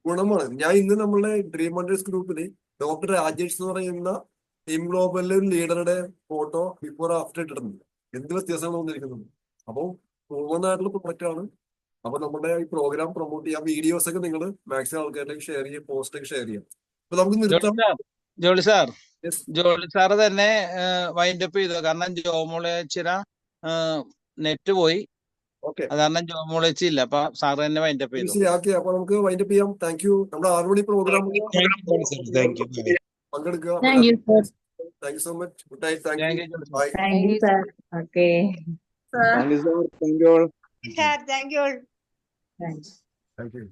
ഗുണമാണ്. ഞാൻ ഇന്ന് നമ്മളുടെ ഡ്രീം ഹണ്ടേഴ്സ് ഗ്രൂപ്പില് ഡോക്ടർ രാജേഷ് എന്ന് പറയുന്ന ടീം ഗ്ലോബലിലെ ഒരു ലീഡറുടെ ഫോട്ടോ ബിഫോർ ആഫ്റ്റർ ഇട്ടിട്ടുണ്ട്. എന്ത് വ്യത്യാസമാണ് വന്നിരിക്കുന്നത്. അപ്പോൾ പ്രൂവൺ ആയിട്ടുള്ള പ്രൊഡക്റ്റ് ആണ്. അപ്പൊ നമ്മുടെ ഈ പ്രോഗ്രാം പ്രൊമോട്ട് ചെയ്യാം, വീഡിയോസ് ഒക്കെ നിങ്ങൾ മാക്സിമം ആൾക്കാരിലേക്ക് ഷെയർ ചെയ്യുക, പോസ്റ്റ് ഒക്കെ ഷെയർ ചെയ്യാം. അപ്പൊ നമുക്ക് നിർത്താം. ജോളി സാറ് തന്നെ വൈൻഡപ്പ് ചെയ്തു. കാരണം ജോമോളേച്ചിര നെറ്റ് പോയി, ഓക്കെ, അത് കാരണം ജോമോളേച്ചി ഇല്ല. അപ്പൊ സാറ് തന്നെ വൈൻഡപ്പ് ചെയ്തു. ഓക്കെ. അപ്പൊ നമുക്ക് വൈൻഡപ്പ് ചെയ്യാം. Thank you. നമ്മുടെ 6 മണി പ്രോഗ്രാം പങ്കെടുക്കുക. Thank you sir. Thank you so much. Good night. Thank Thank you. you, Joseph. Bye. Thank you sir. Okay. Thank you sir. Thank you all. Sir, thank you. Thanks. Thank U.